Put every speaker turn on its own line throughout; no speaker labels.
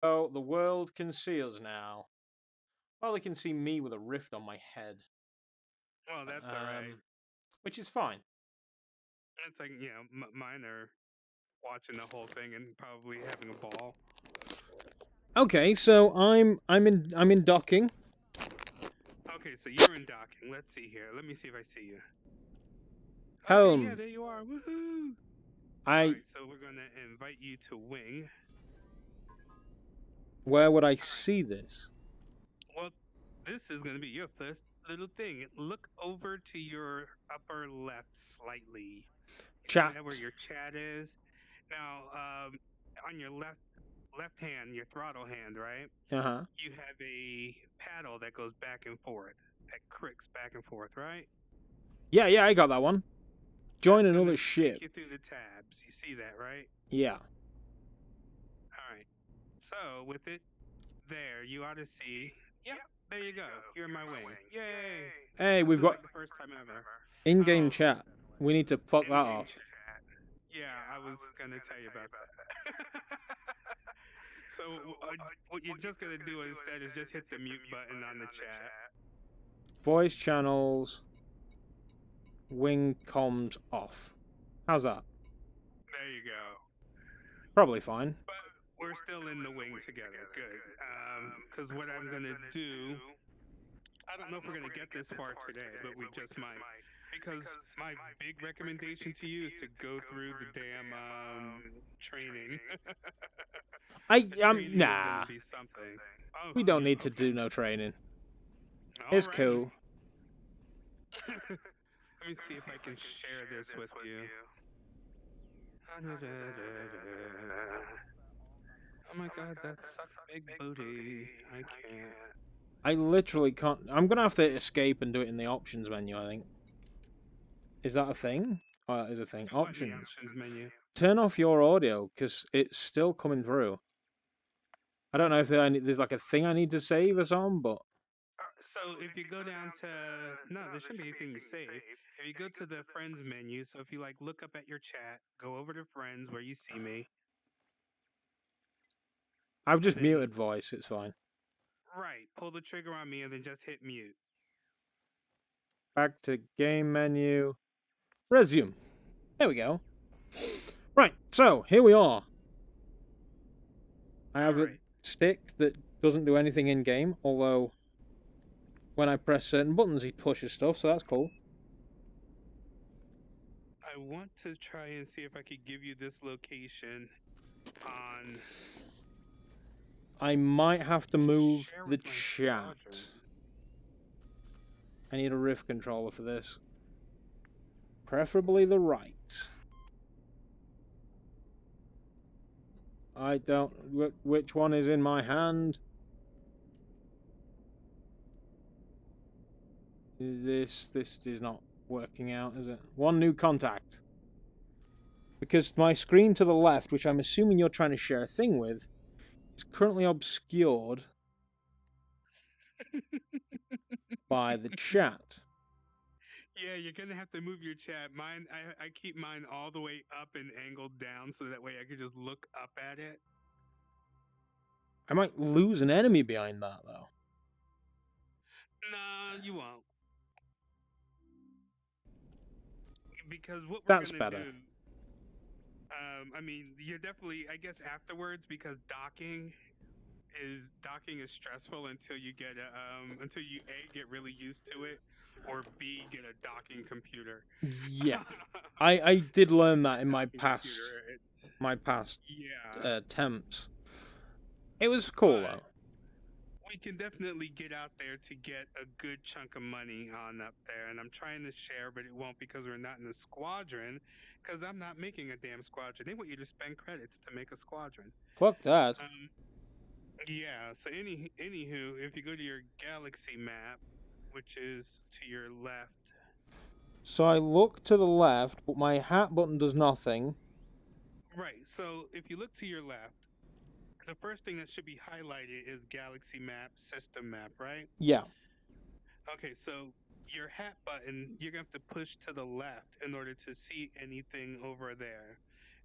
Oh, the world can see us now. Well, they can see me with a rift on my head.
Well, that's all right.
Which is fine.
It's like, mine are watching the whole thing and probably having a ball.
Okay, so I'm in docking.
Okay, so you're in docking. Let's see here. Let me see if I see you. Okay, yeah,
Helm.
there you are. Woohoo! All
I
right, so we're gonna invite you to wing.
Where would I
All right.
see this?
Well, this is gonna be your first little thing. Look over to your upper left slightly. You see that where
Chat.
your chat is? Now, on your left hand, your throttle hand, right?
Uh-huh.
You have a paddle that goes back and forth, that cricks back and forth, right?
Yeah, I got that one. Join
That's gonna
another
take
ship.
you through the tabs. You see that, right?
Yeah.
All right. So with it there, you ought to see. Yep, there you go. You're in my wing. Yay!
Hey,
This
we've
is
got
like the first time ever.
in-game
Oh,
chat. We need to fuck that
in-game
off.
chat. Yeah, I was gonna tell you about that. So what you're just gonna do instead is just hit the mute button on the chat.
Voice channels, wing comms off. How's that?
There you go.
Probably fine.
But we're still in the wing together. Good. Because what I'm gonna do, I don't know if we're gonna get this far today, but we just might. Because my big recommendation to you is to go through the damn training. The training is gonna
Nah.
be something. Oh,
We don't
you
need to
okay?
do no training. It's
Alrighty.
cool.
Let me see if I can share this with you. Oh my god, that sucks big booty. I can't.
I literally can't. I'm gonna have to escape and do it in the options menu, I think. Is that a thing? Oh, that is a thing.
What in the
Options.
options menu?
Turn off your audio, because it's still coming through. I don't know if there's like a thing I need to save or something, but...
So if you go down to no, there shouldn't be anything to save. If you go to the friends menu, so if you like look up at your chat, go over to friends where you see me,
I've
and
just
then
muted voice, it's fine.
right, pull the trigger on me, and then just hit mute.
Back to game menu. Resume. There we go. Right, so here we are. I have
All
a
right.
stick that doesn't do anything in game, although when I press certain buttons he pushes stuff, so that's cool.
I want to try and see if I could give you this location on.
I might have to move
Share
the
with my squadron.
chat. I need a rift controller for this. Preferably the right. I don't... Which one is in my hand? This is not working out, is it? One new contact. Because my screen to the left, which I'm assuming you're trying to share a thing with, is currently obscured by the chat.
Yeah, you're gonna have to move your chat. Mine, I keep mine all the way up and angled down, so that way I can just look up at it.
I might lose an enemy behind that, though.
Nah, you won't. Because what we're
That's
gonna
better.
do, I mean, you're definitely, I guess, afterwards, because docking is stressful until you get until you A, get really used to it, or B, get a docking computer.
Yeah. I did learn that in my
Docking
past
computer. Yeah,
attempts. It was cool,
but
though.
we can definitely get out there to get a good chunk of money on up there. And I'm trying to share, but it won't because we're not in a squadron. Because I'm not making a damn squadron. They want you to spend credits to make a squadron.
Fuck that.
Um, yeah. So anywho, if you go to your galaxy map, which is to your left,
So I look to the left, but my hat button does nothing.
right. So if you look to your left, the first thing that should be highlighted is galaxy map, system map, right?
Yeah.
Okay, so your hat button, you're gonna have to push to the left in order to see anything over there.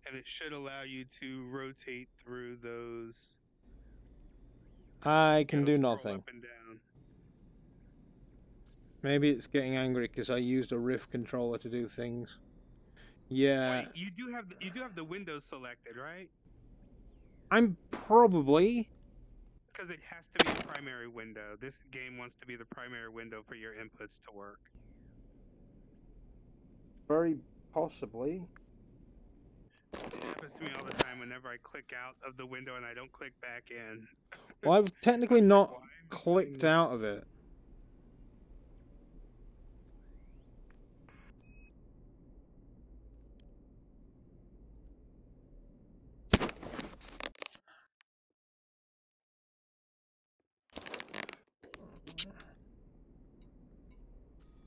And it should allow you to rotate through those
I can
It'll
do
scroll
nothing.
up and down.
Maybe it's getting angry because I used a Rift controller to do things. Yeah.
Wait, you do have the Windows selected, right?
I'm probably...
Because it has to be a primary window. This game wants to be the primary window for your inputs to work.
Very possibly.
It happens to me all the time whenever I click out of the window and I don't click back in.
Well, I've technically
I'm
not
like, why?
clicked out of it.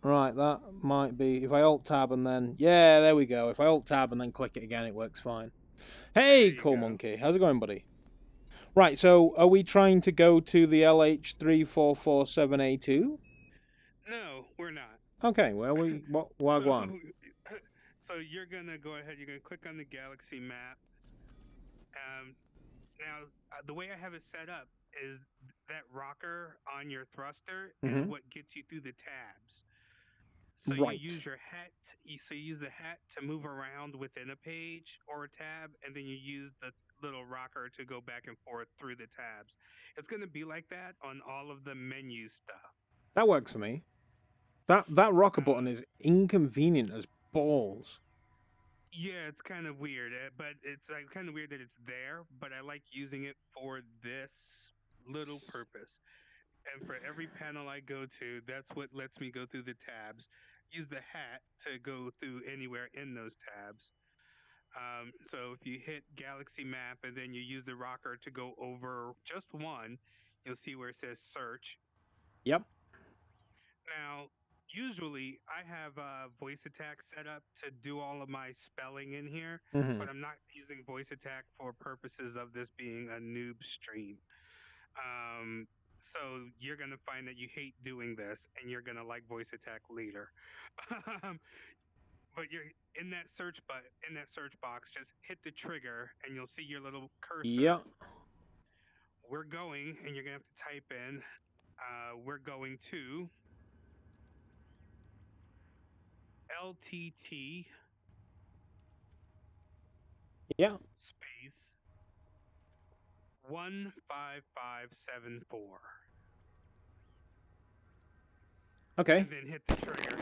Right, that might be... If I Alt-Tab and then... Yeah, there we go. If I Alt-Tab and then click it again, it works fine. Hey, Cool
go.
Monkey. How's it going, buddy? Right, so are we trying to go to the LH3447A2?
No, we're not.
Okay, where we... What? Wagwan.
So you're gonna go ahead. You're gonna click on the galaxy map. Now, the way I have it set up is that rocker on your thruster is what gets you through the tabs. So you
Right.
use your hat. So you use the hat to move around within a page or a tab, and then you use the little rocker to go back and forth through the tabs. It's going to be like that on all of the menu stuff.
That works for me. That rocker button is inconvenient as balls.
Yeah, it's kind of weird, but it's like kind of weird that it's there. But I like using it for this little purpose. And for every panel I go to, that's what lets me go through the tabs. Use the hat to go through anywhere in those tabs. So if you hit Galaxy Map and then you use the rocker to go over just one, you'll see where it says search.
Yep.
Now, usually I have voice attack set up to do all of my spelling in here, but I'm not using voice attack for purposes of this being a noob stream. So you're gonna find that you hate doing this, and you're gonna like voice attack later. But you're in that search box, just hit the trigger, and you'll see your little cursor.
Yep.
We're going, and you're gonna have to type in. We're going to LTT
Yeah.
space 15574.
Okay.
And then hit the trigger.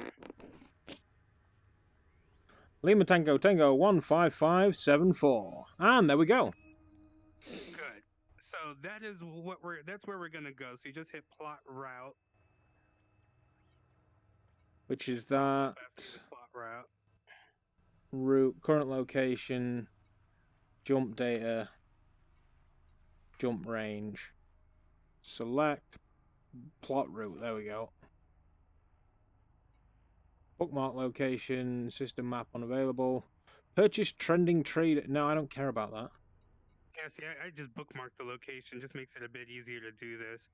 Lima Tango Tango 15574. And there we go.
Good. So that's where we're gonna go. So you just hit plot route.
Which is that
Plot route.
route, current location, jump data, jump range. Select plot route. There we go. Bookmark location, system map unavailable. Purchase trending trade. No, I don't care about that.
Yeah, see, I just bookmarked the location. Just makes it a bit easier to do this.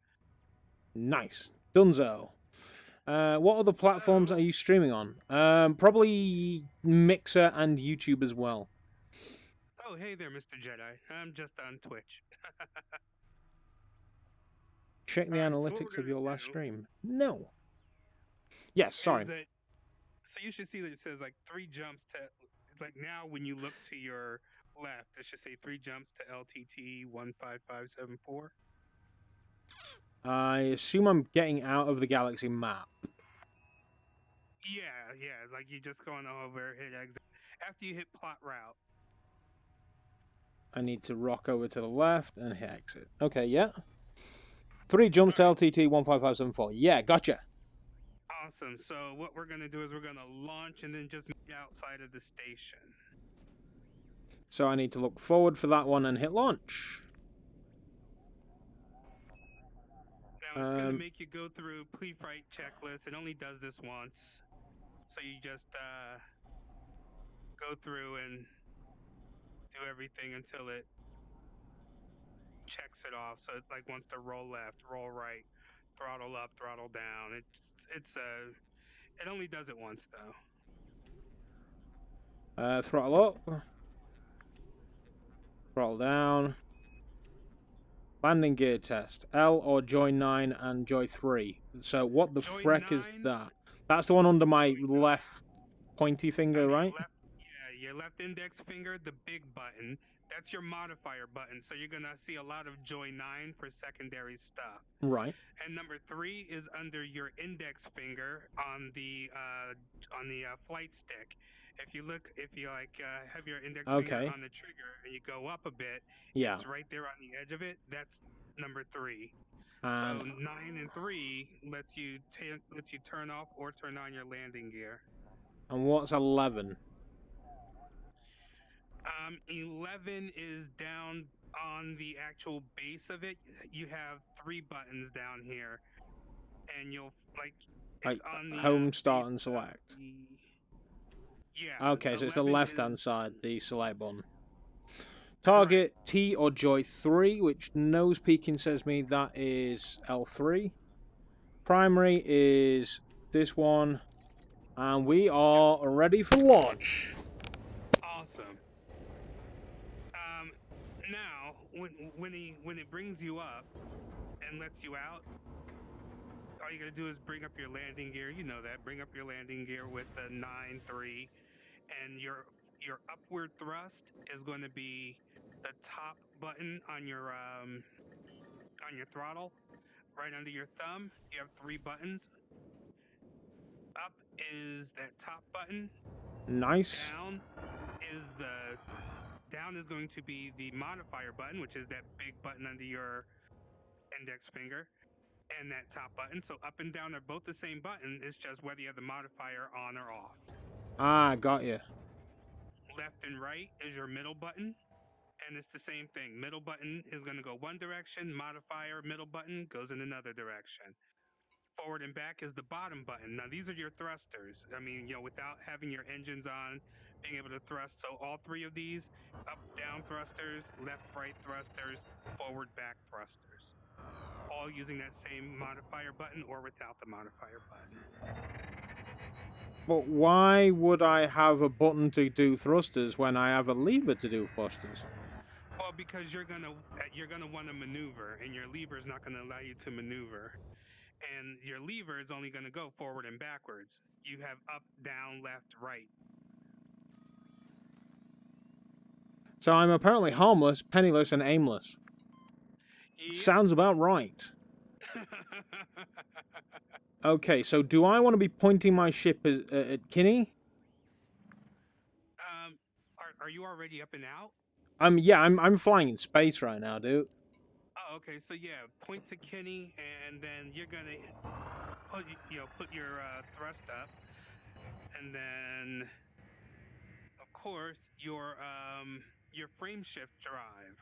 Nice. Dunzo. What other platforms are you streaming on? Probably Mixer and YouTube as well.
Oh, hey there, Mr. Jedi. I'm just on Twitch.
Check the analytics of your last stream. No. Yes, sorry.
So you should see that it says like 3 jumps to, like now when you look to your left, it should say 3 jumps to LTT 15574.
I assume I'm getting out of the galaxy map.
Yeah, like you just going over, hit exit. After you hit plot route.
I need to rock over to the left and hit exit. Okay, yeah. 3 jumps to LTT 15574. Yeah, gotcha.
Awesome. So what we're going to do is we're going to launch and then just meet outside of the station.
So I need to look forward for that one and hit launch.
Now it's going to make you go through pre-flight checklist. It only does this once. So you just go through and do everything until it checks it off. So it like wants to roll left, roll right, throttle up, throttle down. It only does it once though.
Throttle up. Throttle down. Landing gear test. L or joy 9 and joy 3. So what the
Joy
freck is
9,
that? That's the one under my
joy 9.
left pointy finger,
Under
right?
your left index finger, the big button. That's your modifier button. So you're gonna see a lot of joy 9 for secondary stuff.
Right.
And number 3 is under your index finger on the flight stick. If you have your index finger
Okay.
on the trigger and you go up a bit,
Yeah.
it's right there on the edge of it. That's number 3. So
And
9 and 3 lets you turn off or turn on your landing gear.
what's 11?
11 is down on the actual base of it. You have 3 buttons down here, and it's
Like
on the
home, start,
base
and
of
select.
the. Yeah,
Okay, so it's the
11
left-hand
is
side, the select button.
right.
Target T or joy 3, which nose peeking says me that is L3. Primary is this one. And we are ready for launch.
Awesome. Now when it brings you up and lets you out, all you gotta do is bring up your landing gear. You know that. Bring up your landing gear with the 9-3, and your upward thrust is going to be the top button on your throttle, right under your thumb. You have 3 buttons. Up is that top button.
Nice.
Down is going to be the modifier button, which is that big button under your index finger, and that top button. So up and down are both the same button. It's just whether you have the modifier on or off.
Ah, got you.
Left and right is your middle button, and it's the same thing. Middle button is going to go one direction, modifier middle button goes in another direction. Forward and back is the bottom button. Now these are your thrusters. I mean, without having your engines on, being able to thrust. So all 3 of these, up, down thrusters, left, right thrusters, forward, back thrusters. All using that same modifier button or without the modifier button.
But why would I have a button to do thrusters when I have a lever to do thrusters?
Well, because you're gonna want to maneuver, and your lever is not gonna allow you to maneuver. And your lever is only going to go forward and backwards. You have up, down, left, right.
So I'm apparently harmless, penniless, and aimless.
Yep.
Sounds about right. Okay, so do I want to be pointing my ship at Kinney?
Are you already up and out?
Yeah, I'm flying in space right now, dude.
Oh, okay. So yeah, point to Kinney, and then you're gonna put your thrust up, and then of course your frame shift drive.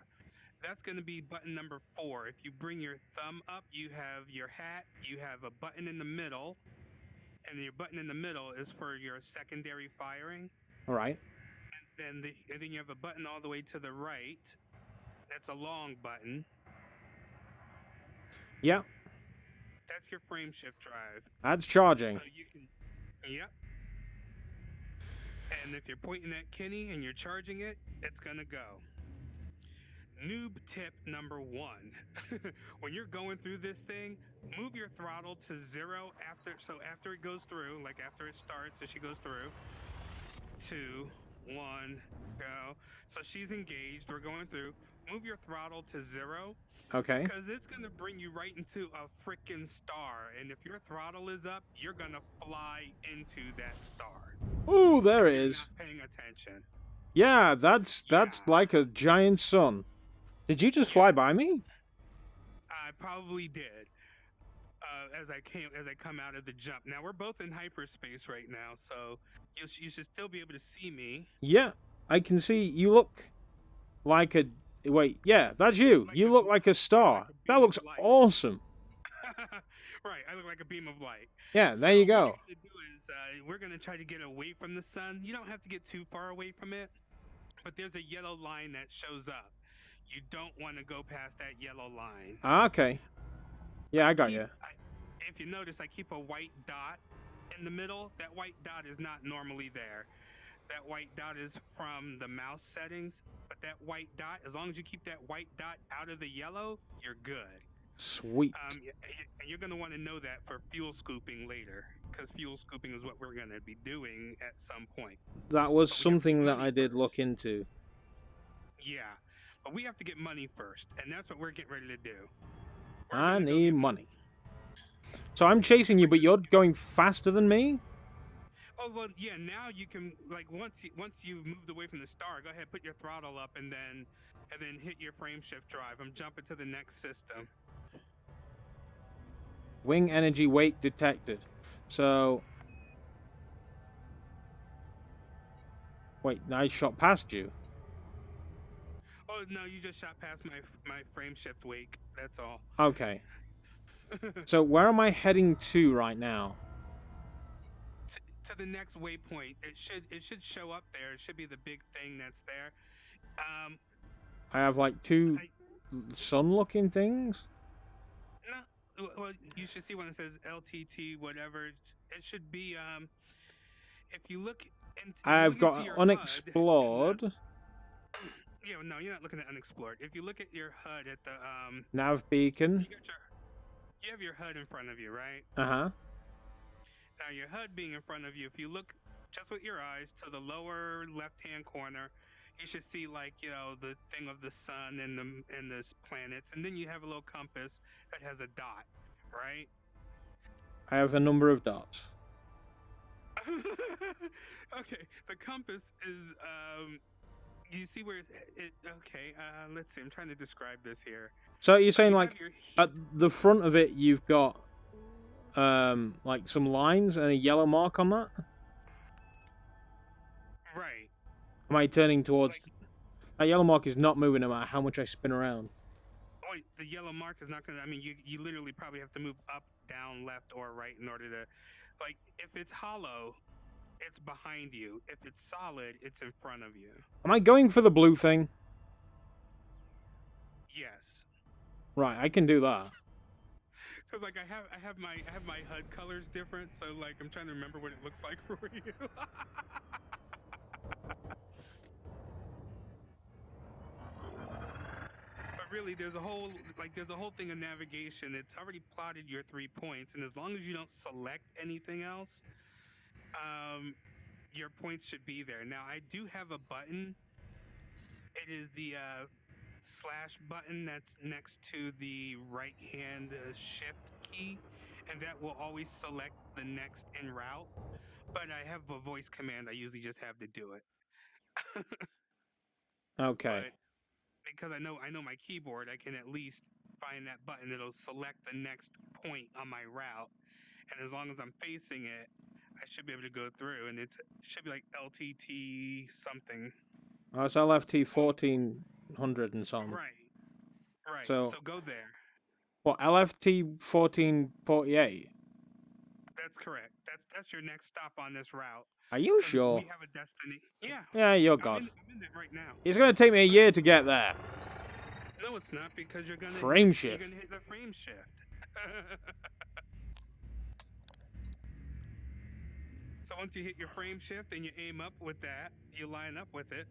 That's going to be button number 4. If you bring your thumb up, you have your hat. You have a button in the middle, and your button in the middle is for your secondary firing.
All right.
And then you have a button all the way to the right. That's a long button.
Yeah.
That's your frame shift drive.
That's charging.
So you can, yep. And if you're pointing at Kenny and you're charging it, it's gonna go. Noob tip number 1: when you're going through this thing, move your throttle to 0 after it goes through, like after it starts, as she goes through. 2, 1, go. So she's engaged. We're going through. Move your throttle to 0.
Okay.
Because it's going to bring you right into a freaking star. And if your throttle is up, you're going to fly into that star.
Ooh, there it
You're
is.
not paying attention.
Yeah, that's like a giant sun. Did you just fly by me?
I probably did. As I come out of the jump. Now we're both in hyperspace right now, so you should still be able to see me.
Yeah, I can see you look like a... Wait, yeah, that's you. You look like a star. That looks awesome.
Right, I look like a beam of light.
Yeah, there you go.
What we're gonna do is we're gonna try to get away from the sun. You don't have to get too far away from it, but there's a yellow line that shows up. You don't want to go past that yellow line.
Okay. Yeah, I got you.
If you notice, I keep a white dot in the middle. That white dot is not normally there. that white dot is from the mouse settings, but that white dot, as long as you keep that white dot out of the yellow, you're good.
Sweet.
And you're going to want to know that for fuel scooping later, because fuel scooping is what we're going to be doing at some point.
That was
But we have to get
something that
money
I did
first.
look into.
Yeah, but we have to get money first, and that's what we're getting ready to do.
I need money. So I'm chasing you, but you're going faster than me?
Oh, well, yeah, now you can, like, once you've moved away from the star, go ahead, put your throttle up, and then hit your frame shift drive. I'm jumping to the next system.
Wing energy weight detected. So... Wait, I shot past you.
Oh, no, you just shot past my frame shift wake. That's all.
Okay. So where am I heading to right now?
To the next waypoint. It should show up there. It should be the big thing that's there.
I have like two sun-looking things.
No, well, you should see when it says LTT whatever. It should be if you look into.
I've got unexplored.
Yeah, no, you're not looking at unexplored. If you look at your HUD at the
Nav beacon.
You have your HUD in front of you, right?
Uh-huh.
Now your HUD being in front of you, if you look just with your eyes to the lower left-hand corner, you should see, like, you know, the thing of the sun and the planets, and then you have a little compass that has a dot, right?
I have a number of dots.
Okay, the compass is you see where it okay, let's see, I'm trying to describe this here.
So you're saying, like, at the front of it you've got like some lines and a yellow mark on that?
Right.
Am I turning towards... That yellow mark is not moving no matter how much I spin around.
Oh, the yellow mark is not gonna, I mean, you literally probably have to move up, down, left, or right in order to, like, if it's hollow, it's behind you. If it's solid, it's in front of you.
Am I going for the blue thing?
Yes.
Right, I can do that.
Cause like I have my HUD colors different, so like I'm trying to remember what it looks like for you. But really, there's a whole thing of navigation. It's already plotted your 3 points, and as long as you don't select anything else, your points should be there. Now I do have a button. It is the slash button that's next to the right hand shift key, and that will always select the next en route. But I have a voice command I usually just have to do it.
Okay.
But because I know my keyboard, I can at least find that button. It'll select the next point on my route, and as long as I'm facing it, I should be able to go through. And it should be like LTT something.
Oh, it's LFT 1400 and something.
Right. Right.
So
go there.
What, LFT 1448?
That's correct. That's your next stop on this route.
Are you sure?
We have a destiny. Yeah.
Yeah, you're God.
I'm in it right now.
It's going to take me a year to get there.
No, it's not, because you're gonna
frame shift.
You're gonna hit the frame shift. So once you hit your frame shift and you aim up with that, you line up with it.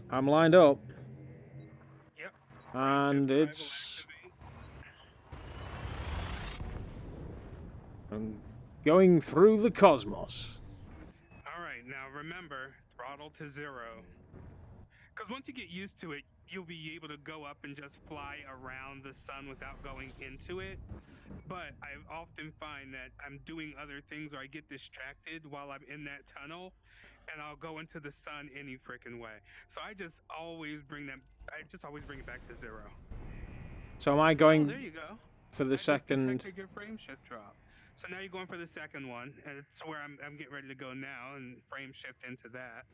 I'm lined up.
Yep.
And it's... I'm going through the cosmos.
Alright, now remember, throttle to 0. Because once you get used to it, you'll be able to go up and just fly around the sun without going into it. But I often find that I'm doing other things, or I get distracted while I'm in that tunnel, and I'll go into the sun any freaking way. So I just always bring it back to 0.
So am I going
there you go.
for the second...
Just your frame shift drop. So now you're going for the second one, and it's where I'm getting ready to go now and frame shift into that.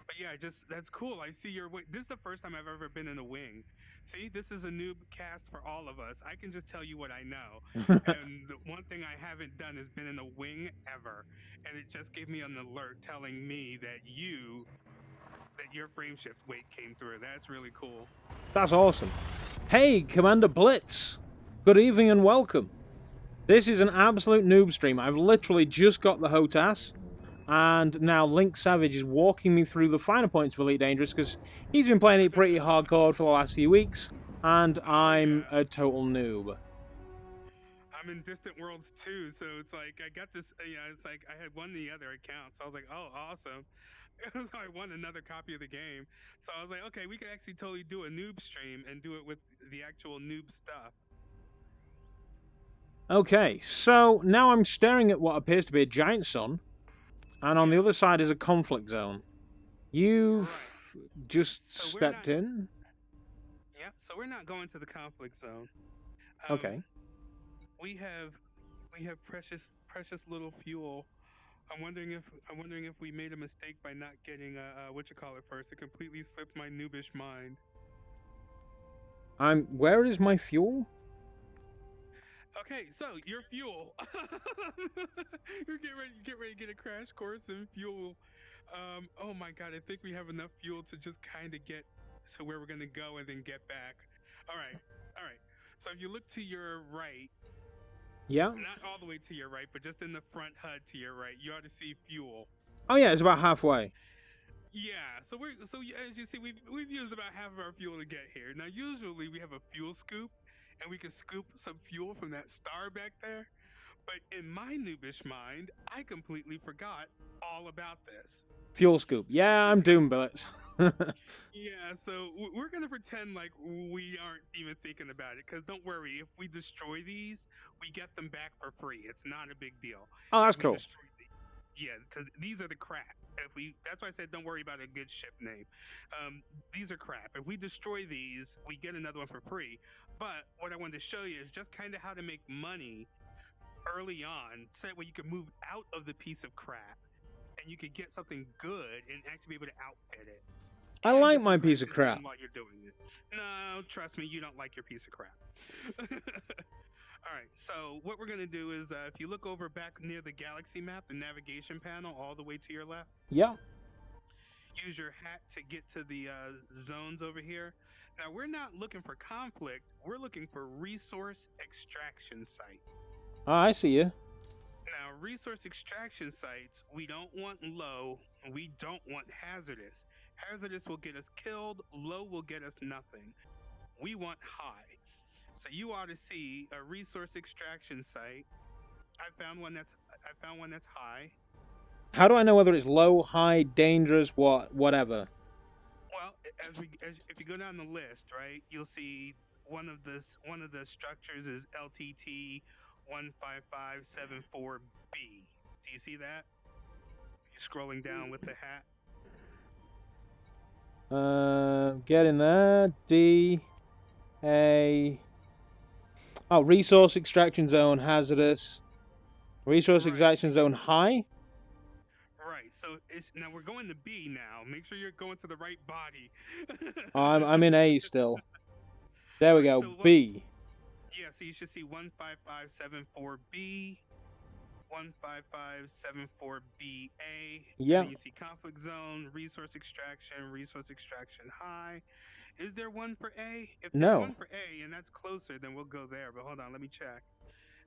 But yeah, that's cool. I see your wing. This is the first time I've ever been in a wing. See, this is a noob cast for all of us. I can just tell you what I know. And the one thing I haven't done is been in a wing ever. And it just gave me an alert telling me that your frame shift weight came through. That's really cool.
That's awesome. Hey, Commander Blitz. Good evening and welcome. This is an absolute noob stream. I've literally just got the HOTAS. and now LynxSavage is walking me through the finer points of Elite Dangerous because he's been playing it pretty hardcore for the last few weeks, and I'm a total noob.
I'm in Distant Worlds too, so it's like I got this. It's like I had won the other account, so I was like, oh, awesome. So I won another copy of the game. So I was like, okay, we could actually totally do a noob stream and do it with the actual noob stuff.
Okay, so now I'm staring at what appears to be a giant sun, and on the other side is a conflict zone. You've just stepped in?
Yep, so we're not going to the conflict zone.
Okay.
We have precious little fuel. I'm wondering if we made a mistake by not getting first. It completely slipped my noobish mind.
Where is my fuel?
Okay, so your fuel. You're get ready to get a crash course in fuel. Oh my god, I think we have enough fuel to just kind of get to where we're gonna go and then get back. All right. So if you look to your right,
yeah,
not all the way to your right, but just in the front HUD to your right, you ought to see fuel.
Oh yeah, it's about halfway.
Yeah, so as you see, we've used about half of our fuel to get here. Now, usually we have a fuel scoop, and we can scoop some fuel from that star back there. But in my noobish mind, I completely forgot all about this.
Fuel scoop. Yeah, I'm doing billets.
Yeah, so we're gonna pretend like we aren't even thinking about it, because don't worry, if we destroy these, we get them back for free. It's not a big deal.
Oh, that's cool.
Yeah, because these are the crap. That's why I said don't worry about a good ship name. These are crap. If we destroy these, we get another one for free. But what I wanted to show you is just kind of how to make money early on, so that way you can move out of the piece of crap, and you could get something good and actually be able to outfit it.
I like my piece of crap.
While you're doing it. No, trust me, you don't like your piece of crap. All right, so what we're going to do is, if you look over back near the galaxy map, the navigation panel, all the way to your left.
Yeah.
Use your hat to get to the zones over here. Now, we're not looking for conflict. We're looking for resource extraction site.
Oh, I see you.
Now, resource extraction sites, we don't want low. We don't want hazardous. Hazardous will get us killed. Low will get us nothing. We want high. So you ought to see a resource extraction site. I found one that's high.
How do I know whether it's low, high, dangerous, whatever?
Well, if you go down the list, right, you'll see one of the structures is LTT 15574B. Do you see that? You're scrolling down with the hat.
Get in there. D A. Oh, resource extraction zone hazardous. Resource extraction zone high.
Right. So now we're going to B now. Make sure you're going to the right body.
I'm in A still. There we go. So B.
Yeah. So you should see 15574B. 15574BA.
Yeah.
You see conflict zone, resource extraction high. Is there one for A? If there's one for A and that's closer, then we'll go there. But hold on, let me check.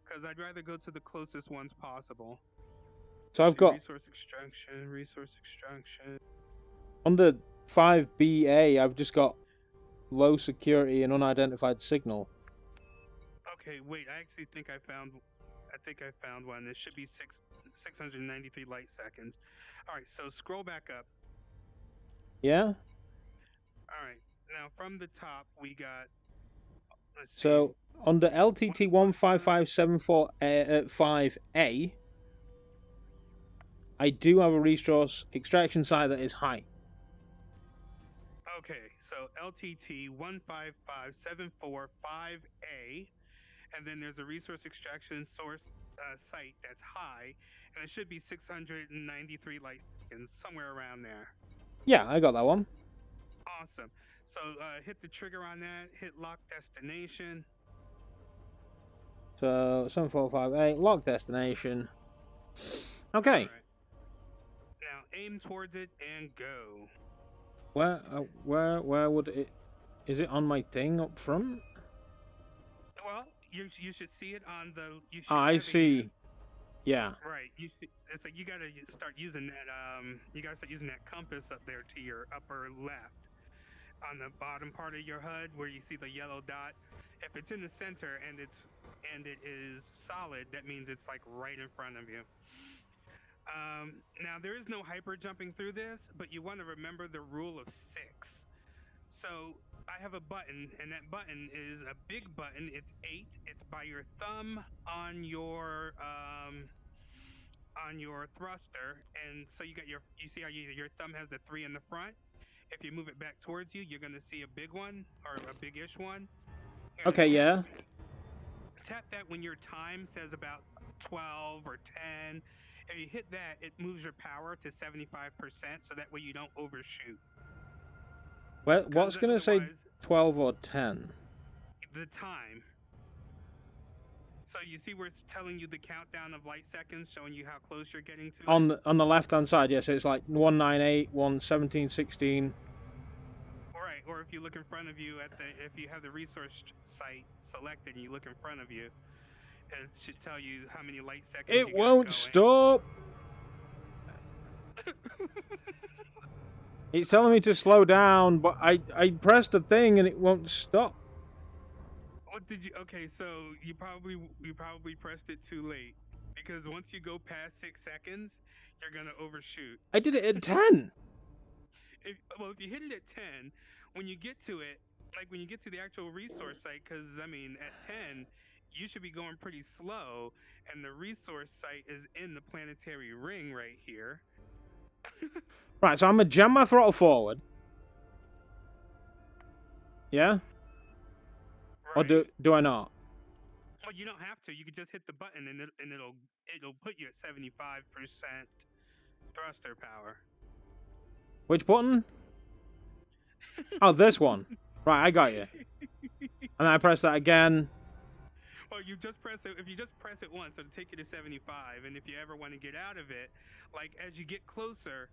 Because I'd rather go to the closest ones possible.
So I've got
resource extraction.
Under 5BA, I've just got low security and unidentified signal.
Okay, wait. I actually think I found one. It should be 693 light seconds. All right, so scroll back up.
Yeah.
All right. Now from the top we got. Let's see.
So under LTT 15574-5A, I do have a resource extraction site that is high.
Okay, so LTT 15574-5A, and then there's a resource extraction source site that's high, and it should be 693 light seconds, somewhere around there.
Yeah, I got that one.
Awesome. So hit the trigger on that, hit lock destination.
So 7458, lock destination. Okay. Right.
Now aim towards it and go.
Where would it? Is it on my thing up front?
Well, you should see it on the.
I see. Yeah.
Right. It's like you gotta start using that. You gotta start using that compass up there to your upper left on the bottom part of your HUD where you see the yellow dot. If it's in the center and it is solid, that means it's like right in front of you. Now there is no hyper jumping through this, but you want to remember the rule of six. So I have a button, and that button is a big button. It's 8. It's by your thumb on your thruster, and so you got you see how your thumb has the 3 in the front. If you move it back towards you, you're gonna see a big one or a big-ish one. You're gonna
Okay, yeah.
tap that when your time says about 12 or 10. If you hit that, it moves your power to 75%, so that way you don't overshoot.
Well,
Because
what's going to say
otherwise,
12 or 10?
the time. So you see where it's telling you the countdown of light seconds, showing you how close you're getting to it?
On the left-hand side, yeah, so it's like 198, 117, 16.
Right, or if you look in front of you if you have the resource site selected and you look in front of you, it should tell you how many light seconds
It
you got
won't
going.
stop! It's telling me to slow down, but I pressed the thing and it won't stop.
What did you? Okay, so you probably pressed it too late because once you go past 6 seconds, you're gonna overshoot.
I did it at 10.
If you hit it at 10, when you get to it, like when you get to the actual resource site, because I mean at 10, you should be going pretty slow, and the resource site is in the planetary ring right here.
Right, so I'm going to jam my throttle forward. Yeah? Or
Right.
do I not?
Well, you don't have to. You could just hit the button, and it'll put you at 75% thruster power.
Which button? Oh, this one. Right, I got you. And I press that again.
Well, you just press it. If you just press it once, it'll take you to 75. And if you ever want to get out of it, like as you get closer,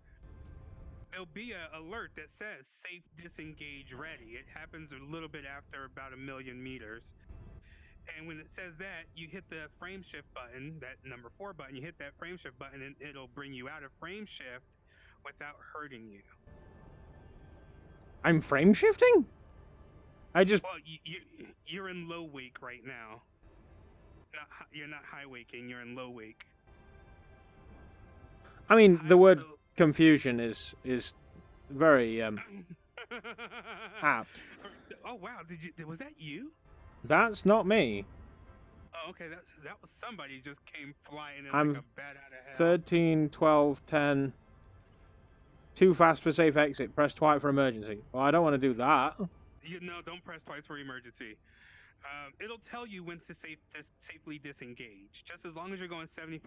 there'll be an alert that says "safe disengage ready." It happens a little bit after about 1,000,000 meters. And when it says that, you hit the frame shift button, that number 4 button. You hit that frame shift button, and it'll bring you out of frame shift without hurting you.
I'm frame shifting? I just...
Well, you're in low wake right now. You're not high waking. You're in low wake.
I mean, the word confusion is very apt.
Oh wow! Was that you?
That's not me.
Oh, okay. That was somebody just came flying in
I'm
like a bat out of hell.
13, 12, 10. Too fast for safe exit. Press twice for emergency. Well, I don't want to do that.
Don't press twice for emergency. It'll tell you when to safely disengage. Just as long as you're going 75%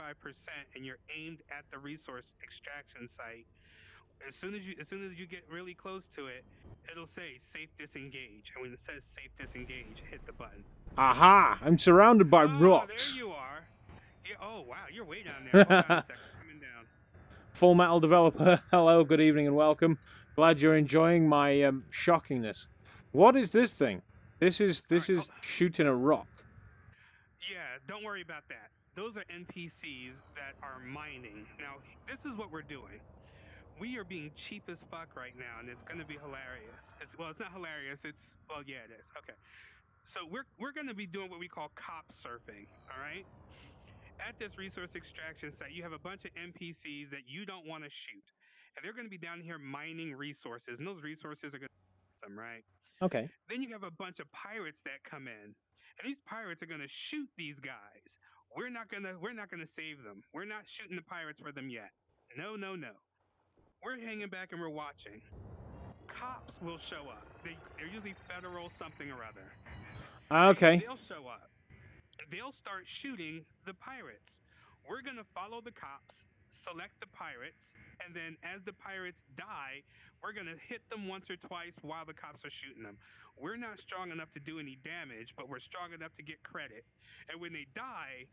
and you're aimed at the resource extraction site. As soon as you get really close to it, it'll say safe disengage. And when it says safe disengage, hit the button.
Aha! I'm surrounded by rocks.
There you are. Yeah, oh wow, you're way down there. Hold on a second, coming down.
Full Metal developer. Hello, good evening and welcome. Glad you're enjoying my shockingness. What is this thing? This is shooting a rock.
Yeah, don't worry about that. Those are NPCs that are mining. Now, this is what we're doing. We are being cheap as fuck right now, and it's going to be hilarious. It's not hilarious. Yeah, it is. Okay. So we're going to be doing what we call cop surfing, all right? At this resource extraction site, you have a bunch of NPCs that you don't want to shoot. And they're going to be down here mining resources, and those resources are going to them, right?
Okay.
Then you have a bunch of pirates that come in, and these pirates are going to shoot these guys. We're not going to save them. We're not shooting the pirates for them yet. No, no, no. We're hanging back and we're watching. Cops will show up. They're usually federal something or other.
Okay.
They'll show up. They'll start shooting the pirates. We're going to follow the cops, select the pirates, and then as the pirates die, we're going to hit them once or twice while the cops are shooting them. We're not strong enough to do any damage, but we're strong enough to get credit. And when they die,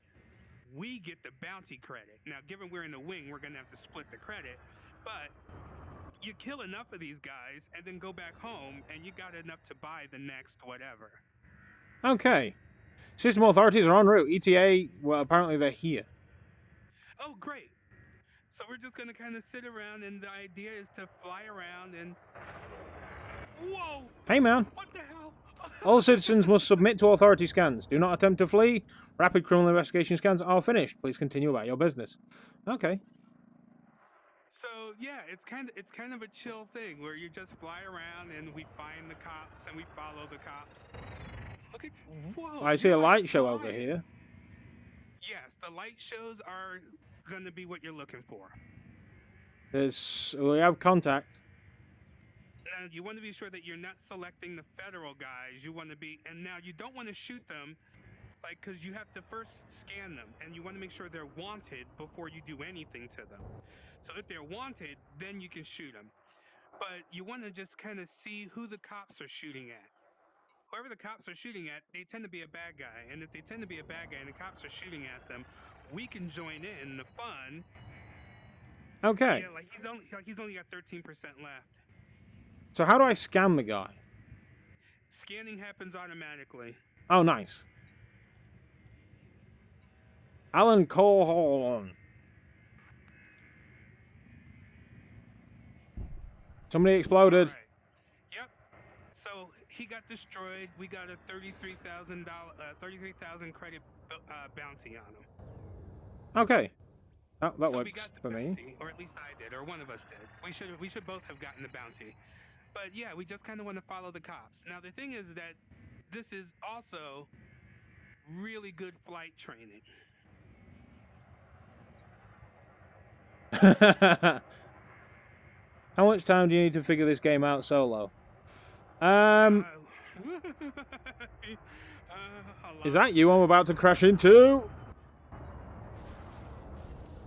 we get the bounty credit. Now, given we're in the wing, we're going to have to split the credit, but you kill enough of these guys and then go back home and you got enough to buy the next whatever.
Okay. System authorities are en route. ETA, well, apparently they're here.
Oh, great. So we're just gonna kind of sit around, and the idea is to fly around and. Whoa!
Hey, man.
What the hell?
All citizens must submit to authority scans. Do not attempt to flee. Rapid criminal investigation scans are finished. Please continue about your business. Okay.
So yeah, it's kind of a chill thing where you just fly around and we find the cops and we follow the cops. Look at whoa!
I see
You're
a
like
light show over
flying.
here.
Yes, the light shows are gonna be what you're looking for.
We have contact.
Now you want to be sure that you're not selecting the federal guys. You want to be, and now you don't want to shoot them, like, because you have to first scan them, and you want to make sure they're wanted before you do anything to them. So if they're wanted, then you can shoot them. But you want to just kind of see who the cops are shooting at. Whoever the cops are shooting at, they tend to be a bad guy. And if they tend to be a bad guy and the cops are shooting at them, we can join in the fun.
Okay.
Yeah, like he's only got 13% left.
So how do I scan the guy?
Scanning happens automatically.
Oh, nice. Alan Colhorn. Somebody exploded.
Right. Yep. So he got destroyed. We got a $33,000 credit bounty on him.
Okay. That
So we
works
got the
for me.
bounty, or at least I did, or one of us did. We should both have gotten the bounty. But yeah, we just kind of want to follow the cops. Now the thing is that this is also really good flight training.
How much time do you need to figure this game out solo? Is that you I'm about to crash into?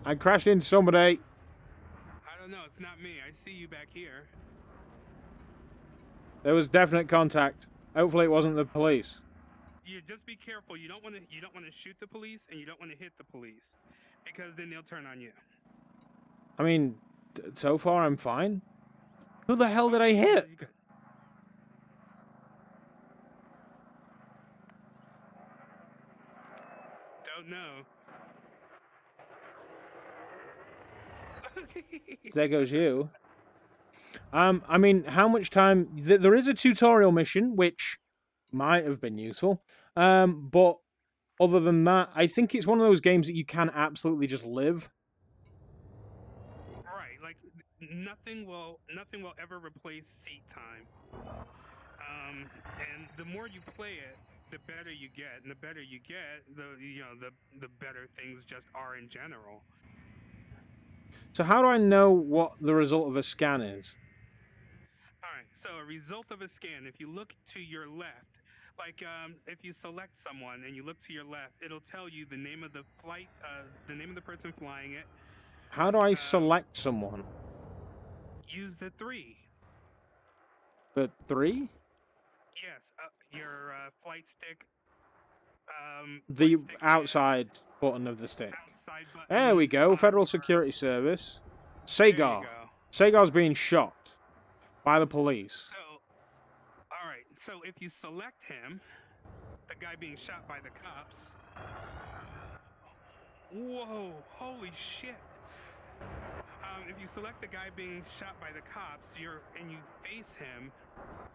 I crashed into somebody.
I don't know, it's not me. I see you back here.
There was definite contact. Hopefully it wasn't the police.
You just be careful. You don't want to shoot the police, and you don't want to hit the police, because then they'll turn on you.
I mean, so far I'm fine. Who the hell did I hit?
Don't know.
There goes you. I mean, how much time... There is a tutorial mission, which might have been useful. But other than that, I think it's one of those games that you can absolutely just live.
Right, like nothing will ever replace seat time. And the more you play it, the better you get, and the better you get, the better things just are in general.
So how do I know what the result of a scan is?
Alright, so a result of a scan, if you look to your left, like if you select someone and you look to your left, it'll tell you the name of the flight, the name of the person flying it.
How do I select someone?
Use the 3.
The 3?
Yes, your flight stick.
The
flight stick
outside button of the stick.
outside button
There we go.
on
Federal
your-
Security Service.
There you
Sagar.
go.
Sagar's being shot by the police.
So, all right. So if you select him, the guy being shot by the cops. Whoa! Holy shit! If you select the guy being shot by the cops, and you face him,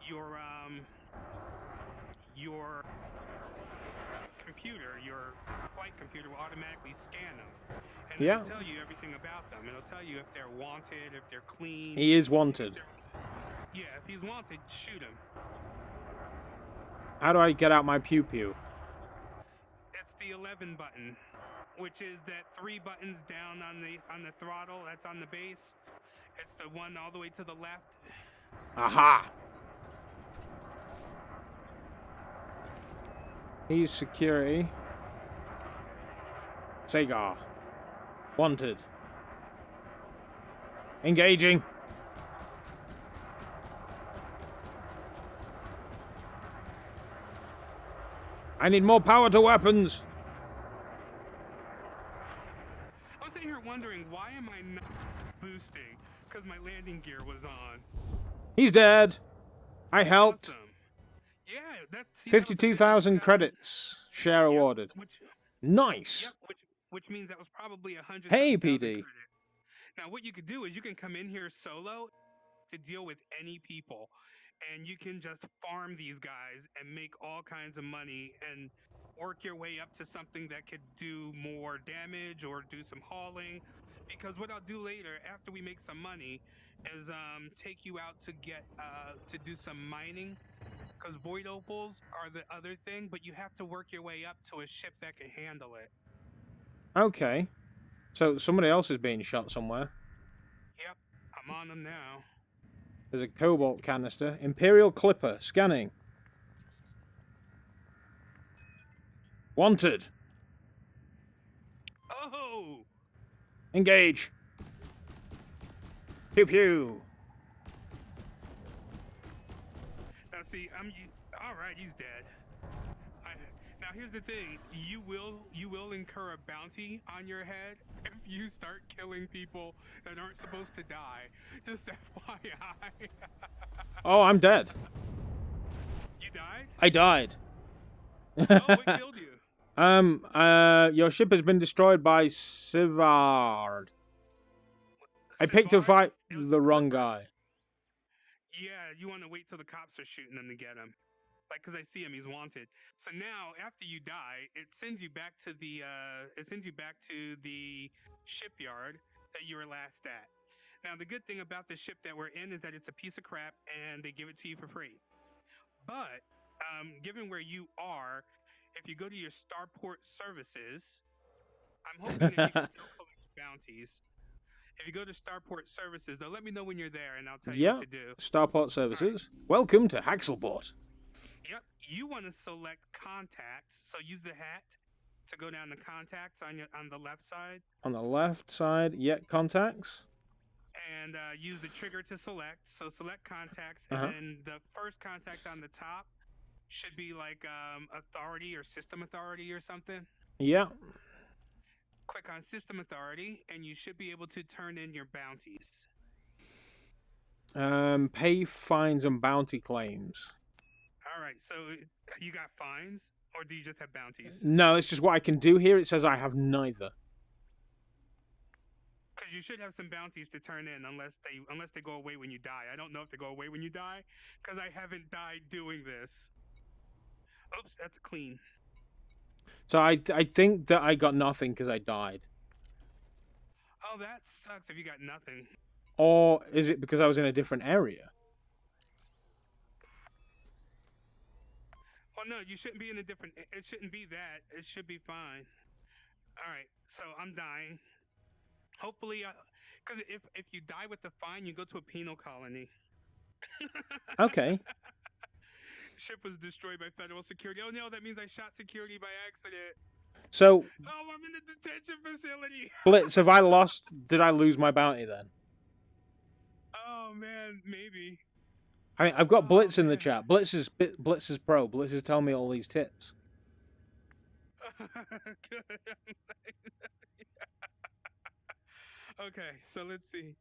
your computer, your flight computer, will automatically scan them, and
Yeah.
it'll tell you everything about them. It'll tell you if they're wanted, if they're clean.
He is wanted.
Yeah, if he's wanted, shoot him.
How do I get out my pew-pew?
It's the 11 button, which is that 3 buttons down on the throttle. That's on the base. It's the one all the way to the left.
Aha! He's security. Sagar. Wanted. Engaging. I need more power to weapons.
I was sitting here wondering, why am I not boosting? Because my landing gear was on.
He's dead. I helped.
Awesome. Yeah, that's
52,000 credits. Share awarded. Nice.
Yep, which means that was probably 100
Hey,
something thousand
PD.
credits. Now, what you could do is you can come in here solo to deal with any people, and you can just farm these guys and make all kinds of money and work your way up to something that could do more damage or do some hauling. Because what I'll do later, after we make some money, is take you out to get to do some mining. Because void opals are the other thing, but you have to work your way up to a ship that can handle it.
Okay. So somebody else is being shot somewhere.
Yep, I'm on them now.
There's a cobalt canister. Imperial Clipper. Scanning. Wanted.
Oh!
Engage. Pew pew.
Now see, all right. He's dead. Now here's the thing: you will incur a bounty on your head if you start killing people that aren't supposed to die. Just FYI.
Oh, I'm dead.
You died?
I died.
Oh, what killed you?
Your ship has been destroyed by Sivard. I picked a
Savard?
fight
It was
the wrong guy.
Yeah, you want to wait till the cops are shooting him to get him. Like, cause I see him, he's wanted. So now, after you die, it sends you back to the shipyard that you were last at. Now, the good thing about the ship that we're in is that it's a piece of crap, and they give it to you for free. But given where you are, if you go to your starport services, I'm hoping that you can still collect bounties. If you go to starport services, they'll let me know when you're there, and I'll tell you
Yeah.
what to do.
Starport Services. Welcome to Haxelport.
Yep, you want to select contacts. So use the hat to go down to contacts on the left side,
On the left side, contacts.
and use the trigger to select. So select contacts, and
Uh-huh.
then the first contact on the top should be like authority or system authority or something.
Yeah.
Click on system authority, and you should be able to turn in your bounties.
Pay fines and bounty claims.
All right, so you got fines, or do you just have bounties?
No, it's just what I can do here. It says I have neither.
Because you should have some bounties to turn in unless they go away when you die. I don't know if they go away when you die because I haven't died doing this. Oops, that's clean.
So I think that I got nothing because I died.
Oh, that sucks if you got nothing.
Or is it because I was in a different area?
Well, no, you shouldn't be in a different. It shouldn't be that. It should be fine. All right, so I'm dying. Hopefully, because if you die with the fine, you go to a penal colony.
Okay.
Ship was destroyed by federal security. Oh no, that means I shot security by accident.
So,
Oh, I'm in a detention facility.
Blitz, have I lost? Did I lose my bounty then?
Oh man, maybe.
I mean, I've got Blitz in the
man.
chat. Blitz is pro. Blitz is telling me all these tips.
Good. Okay, so let's see.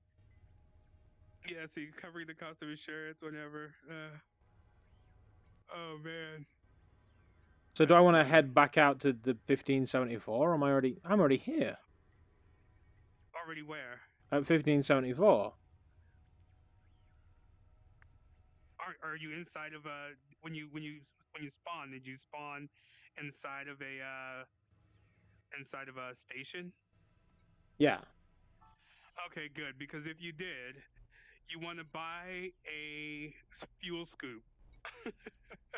Yeah, see, covering the cost of insurance, whatever. Oh man.
So do I want to head back out to the 1574? Or am I already? I'm already here.
Already where?
At 1574.
Are you inside of a when you spawn? Did you spawn inside of a station?
Yeah.
Okay, good. Because if you did, you want to buy a fuel scoop.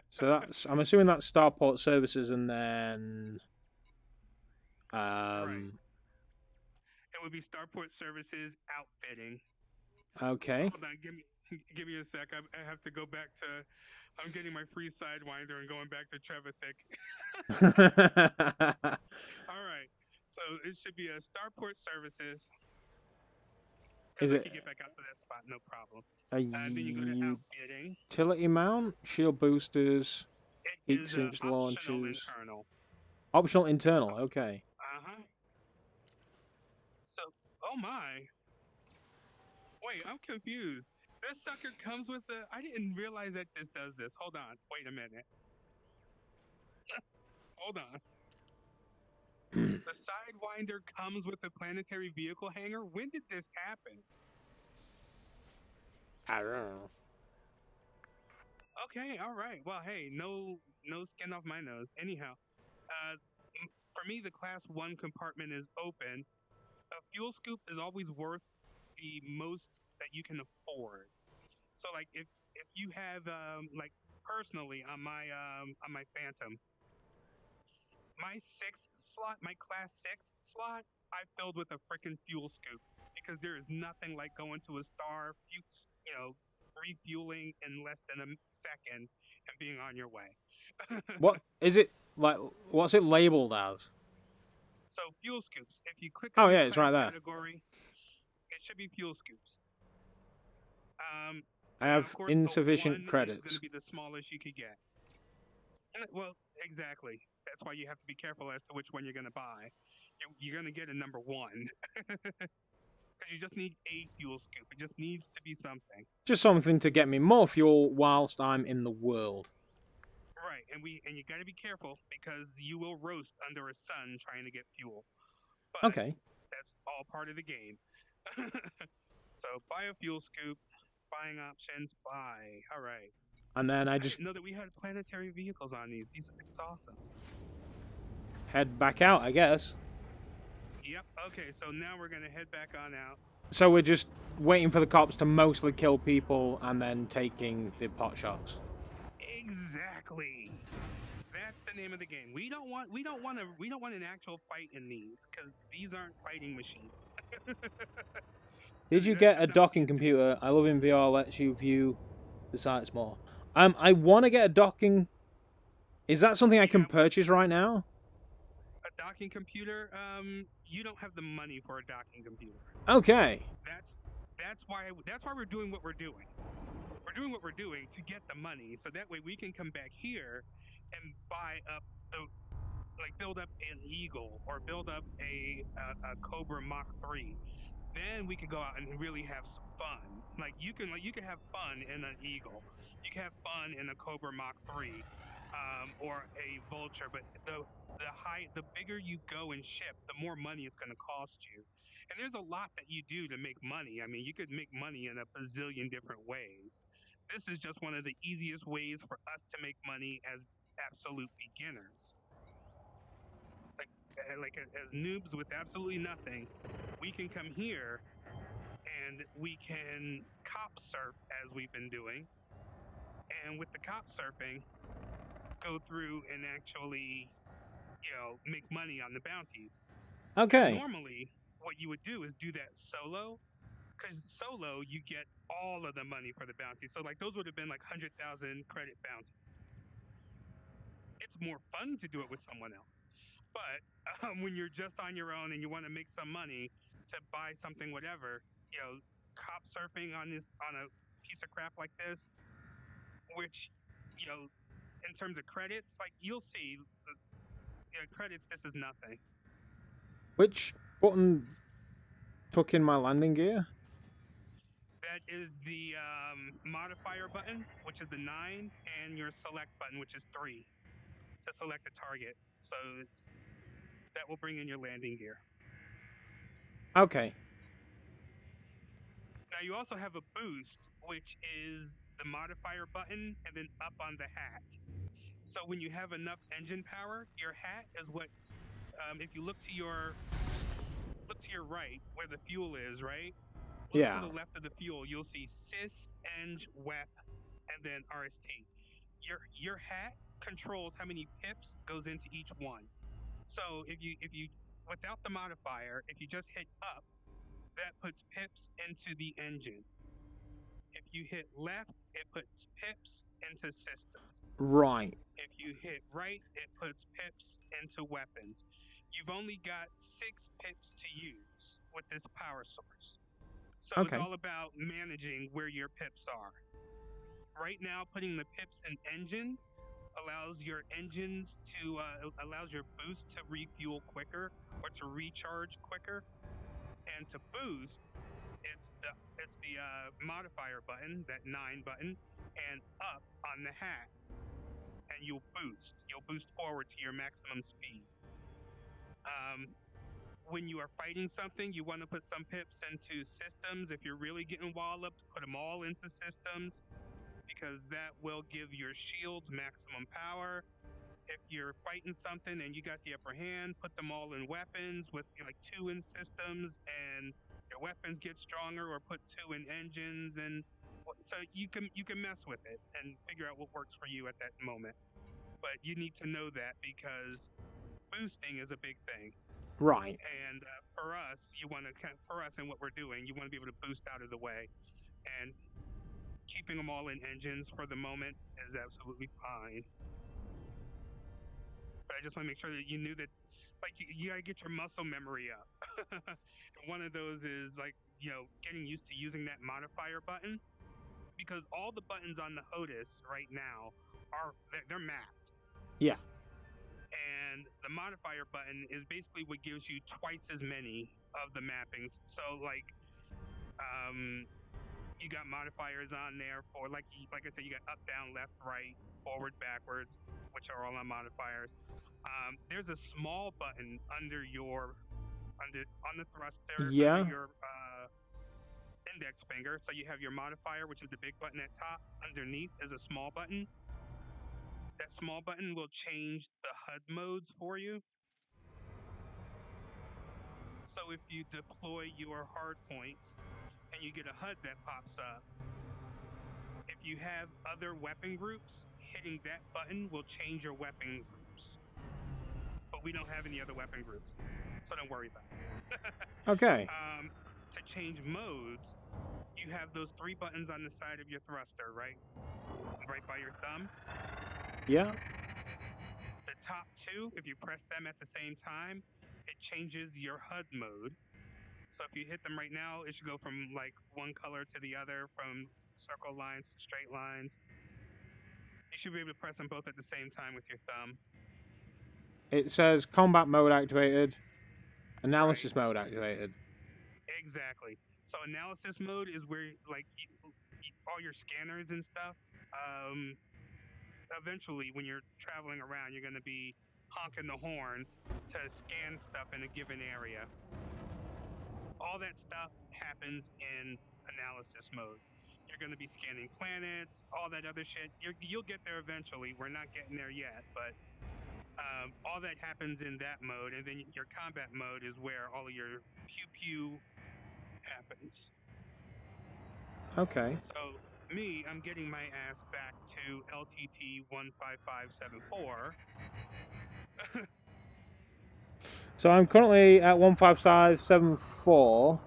So that's. I'm assuming that's Starport Services, and then.
Right. It would be Starport Services outfitting.
Okay.
Hold on, give me a sec. I have to go back to. I'm getting my free sidewinder and going back to Trevithick. All right. So it should be a Starport Services.
Is
I
it?
can get back out to that spot, no problem.
A
Then you go to outfitting.
utility mount, shield boosters,
It
heat
is
singe
optional
launchers.
internal.
Optional internal. Okay.
So, oh my. Wait, I'm confused. This sucker comes with a. I didn't realize that this does this. Hold on. Wait a minute. Hold on. The Sidewinder comes with a planetary vehicle hangar. When did this happen?
I don't know.
Okay, all right. Well, hey, no skin off my nose. Anyhow, for me, the class 1 compartment is open. A fuel scoop is always worth the most that you can afford. So like if you have like personally on my Phantom, my class 6 slot, I filled with a freaking fuel scoop because there is nothing like going to a star, refueling in less than a second and being on your way.
What is it like? What's it labeled as?
So fuel scoops. If you click
Oh
on your
yeah, it's
class
right there.
category, it should be fuel scoops.
I
Now of
have
course the
insufficient
1 is going to
credits.
be the smallest you could get. Well, exactly. That's why you have to be careful as to which one you're going to buy. You're going to get a number 1 because you just need a fuel scoop. It just needs to be something.
Just something to get me more fuel whilst I'm in the world.
Right, and you got to be careful because you will roast under a sun trying to get fuel. But
Okay.
that's all part of the game. So buy a fuel scoop, buying options, buy. All right.
And then I
I
just
didn't know that we had planetary vehicles on these. It's awesome.
head back out, I guess.
Yep. Okay, so now we're gonna head back on out.
So we're just waiting for the cops to mostly kill people and then taking the pot shots.
Exactly. That's the name of the game. We don't want an actual fight in these because these aren't fighting machines.
Did you
That's
get
just
a
not what
docking
these do.
computer? I love in VR lets you view the sites more. I want to get a docking. Is that something I can
Yeah,
purchase right now?
a docking computer. You don't have the money for a docking computer.
Okay.
That's why we're doing what we're doing. We're doing what we're doing to get the money, so that way we can come back here and buy up the build up an Eagle or build up a Cobra Mach 3. Then we could go out and really have some fun. You can have fun in an Eagle. You can have fun in a Cobra Mach 3, or a Vulture. But the bigger you go and ship, the more money it's going to cost you. And there's a lot that you do to make money. I mean, you could make money in a bazillion different ways. This is just one of the easiest ways for us to make money as absolute beginners. As noobs with absolutely nothing, we can come here and we can cop surf as we've been doing. And with the cop surfing, go through and actually, make money on the bounties. Now,
Okay.
normally, what you would do is do that solo, because solo, you get all of the money for the bounty. So, like, those would have been like 100,000 credit bounties. It's more fun to do it with someone else. But when you're just on your own and you want to make some money to buy something, whatever, cop surfing on a piece of crap like this, which, in terms of credits, like you'll see, credits, this is nothing.
Which button took in my landing gear?
That is the modifier button, which is the 9, and your select button, which is 3, to select a target. So that will bring in your landing gear.
Okay.
Now you also have a boost, which is the modifier button and then up on the hat. So when you have enough engine power, your hat is what. If you look to your right where the fuel is, right? Look to
Yeah.
the left of the fuel. You'll see Sys, Eng, WEP, and then RST. Your hat controls how many pips goes into each one. So if you without the modifier, if you just hit up, that puts pips into the engine. If you hit left, it puts pips into systems.
Right.
If you hit right, it puts pips into weapons. You've only got 6 pips to use with this power source. So it's
Okay.
all about managing where your pips are. Right now, putting the pips in engines allows your allows your boost to refuel quicker or to recharge quicker. And to boost, it's the modifier button, that 9 button, and up on the hat, and you'll boost. You'll boost forward to your maximum speed. When you are fighting something, you want to put some pips into systems. If you're really getting walloped, put them all into systems because that will give your shields maximum power. If you're fighting something and you got the upper hand, put them all in weapons with like 2 in systems, and your weapons get stronger, or put 2 in engines, and so you can mess with it and figure out what works for you at that moment. But you need to know that because boosting is a big thing.
Right.
And for us, for us and what we're doing, you want to be able to boost out of the way, and keeping them all in engines for the moment is absolutely fine. But I just want to make sure that you knew that, like, you gotta get your muscle memory up. One of those is like, getting used to using that modifier button, because all the buttons on the HOTAS right now they're mapped.
Yeah.
And the modifier button is basically what gives you twice as many of the mappings. So like, you got modifiers on there for like I said, you got up, down, left, right, forward, backwards, which are all on modifiers. There's a small button under on the thruster under
Yeah.
your index finger. So you have your modifier, which is the big button at top. Underneath is a small button. That small button will change the HUD modes for you. So if you deploy your hard points and you get a HUD that pops up, if you have other weapon groups, hitting that button will change your weapon groups. But we don't have any other weapon groups, so don't worry about it.
Okay.
To change modes, you have those 3 buttons on the side of your thruster, right? Right by your thumb.
Yeah.
The top 2, if you press them at the same time, it changes your HUD mode. So if you hit them right now, it should go from like one color to the other, from circle lines to straight lines. You should be able to press them both at the same time with your thumb.
It says combat mode activated, analysis
Right.
mode activated.
Exactly. So analysis mode is where like all your scanners and stuff. Eventually, when you're traveling around, you're going to be honking the horn to scan stuff in a given area. All that stuff happens in analysis mode. You're going to be scanning planets, all that other shit. You'll get there eventually. We're not getting there yet, but all that happens in that mode. And then your combat mode is where all of your pew pew happens.
Okay.
So I'm getting my ass back to LTT 15574.
So I'm currently at 15574.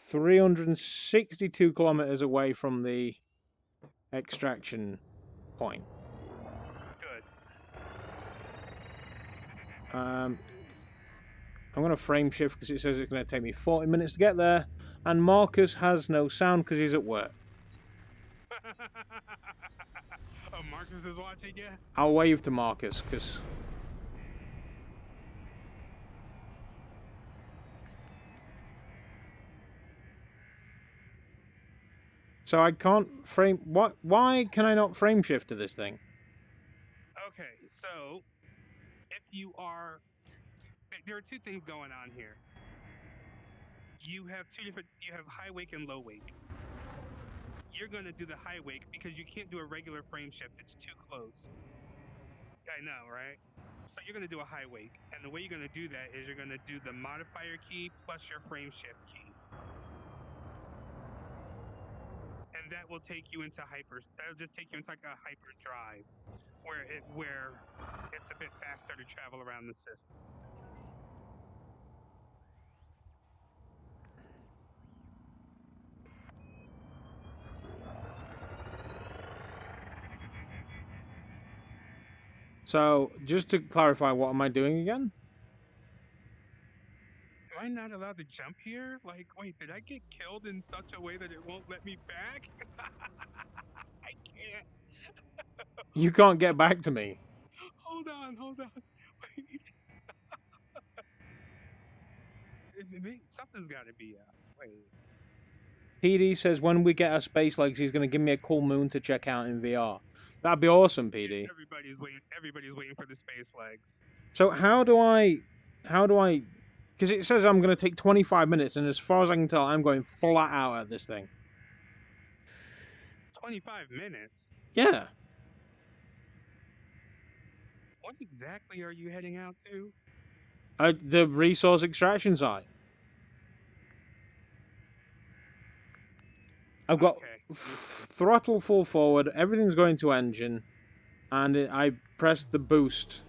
362 kilometers away from the extraction point.
Good.
I'm going to frame shift because it says it's going to take me 40 minutes to get there, and Marcus has no sound because he's at work.
Oh, Marcus is watching, yeah?
I'll wave to Marcus because... So I can't frame... What? Why can I not frame shift to this thing?
Okay, so if you are... There are 2 things going on here. You have high wake and low wake. You're going to do the high wake because you can't do a regular frame shift. It's too close. I know, right? So you're going to do a high wake. And the way you're going to do that is you're going to do the modifier key plus your frame shift key. And that will take you into that'll just take you into like a hyper drive where it's a bit faster to travel around the system.
So, just to clarify, what am I doing again?
Am I not allowed to jump here? Like, wait, did I get killed in such a way that it won't let me back? I can't.
You can't get back to me.
Hold on. Wait. Something's got to be up. Wait.
PD says when we get our space legs, he's going to give me a cool moon to check out in VR. That'd be awesome, PD.
Everybody's waiting for the space legs.
So how do I, because it says I'm going to take 25 minutes, and as far as I can tell, I'm going flat out at this thing.
25 minutes?
Yeah.
What exactly are you heading out to?
The resource extraction site. I've got throttle full forward, everything's going to engine, and I pressed the boost.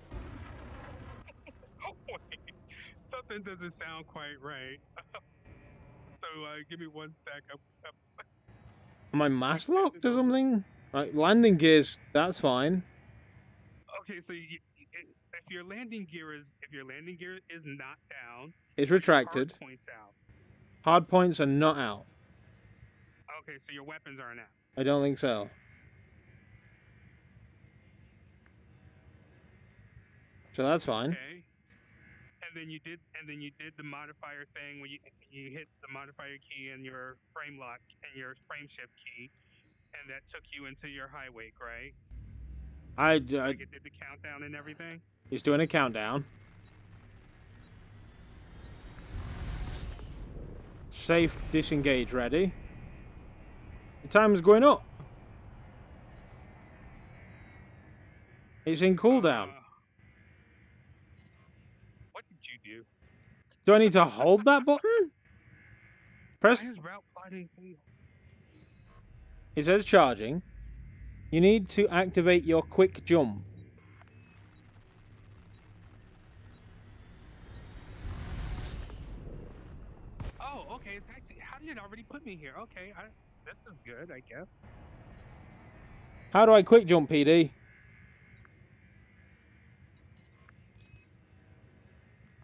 Oh, wait. Something doesn't sound quite right. So, give me 1 sec.
Am I mass locked or something? Like, landing gears, that's fine.
Okay, so if your landing gear is not down,
It's retracted.
hard points out.
Hard points are not out.
Okay, so your weapons aren't out.
I don't think so. So that's fine.
Okay. And then you did the modifier thing when you hit the modifier key and your frame lock and your frame shift key, and that took you into your high wake, right? Like it did the countdown and everything.
He's doing a countdown. Safe disengage ready. The time is going up. It's in cooldown.
What did you do?
Do I need to hold that button? Press.
Why is route plotting fail?
It says charging. You need to activate your quick jump.
Oh, okay. It's actually. How did it already put me here? Okay, this is good, I guess.
How do I quick jump, PD?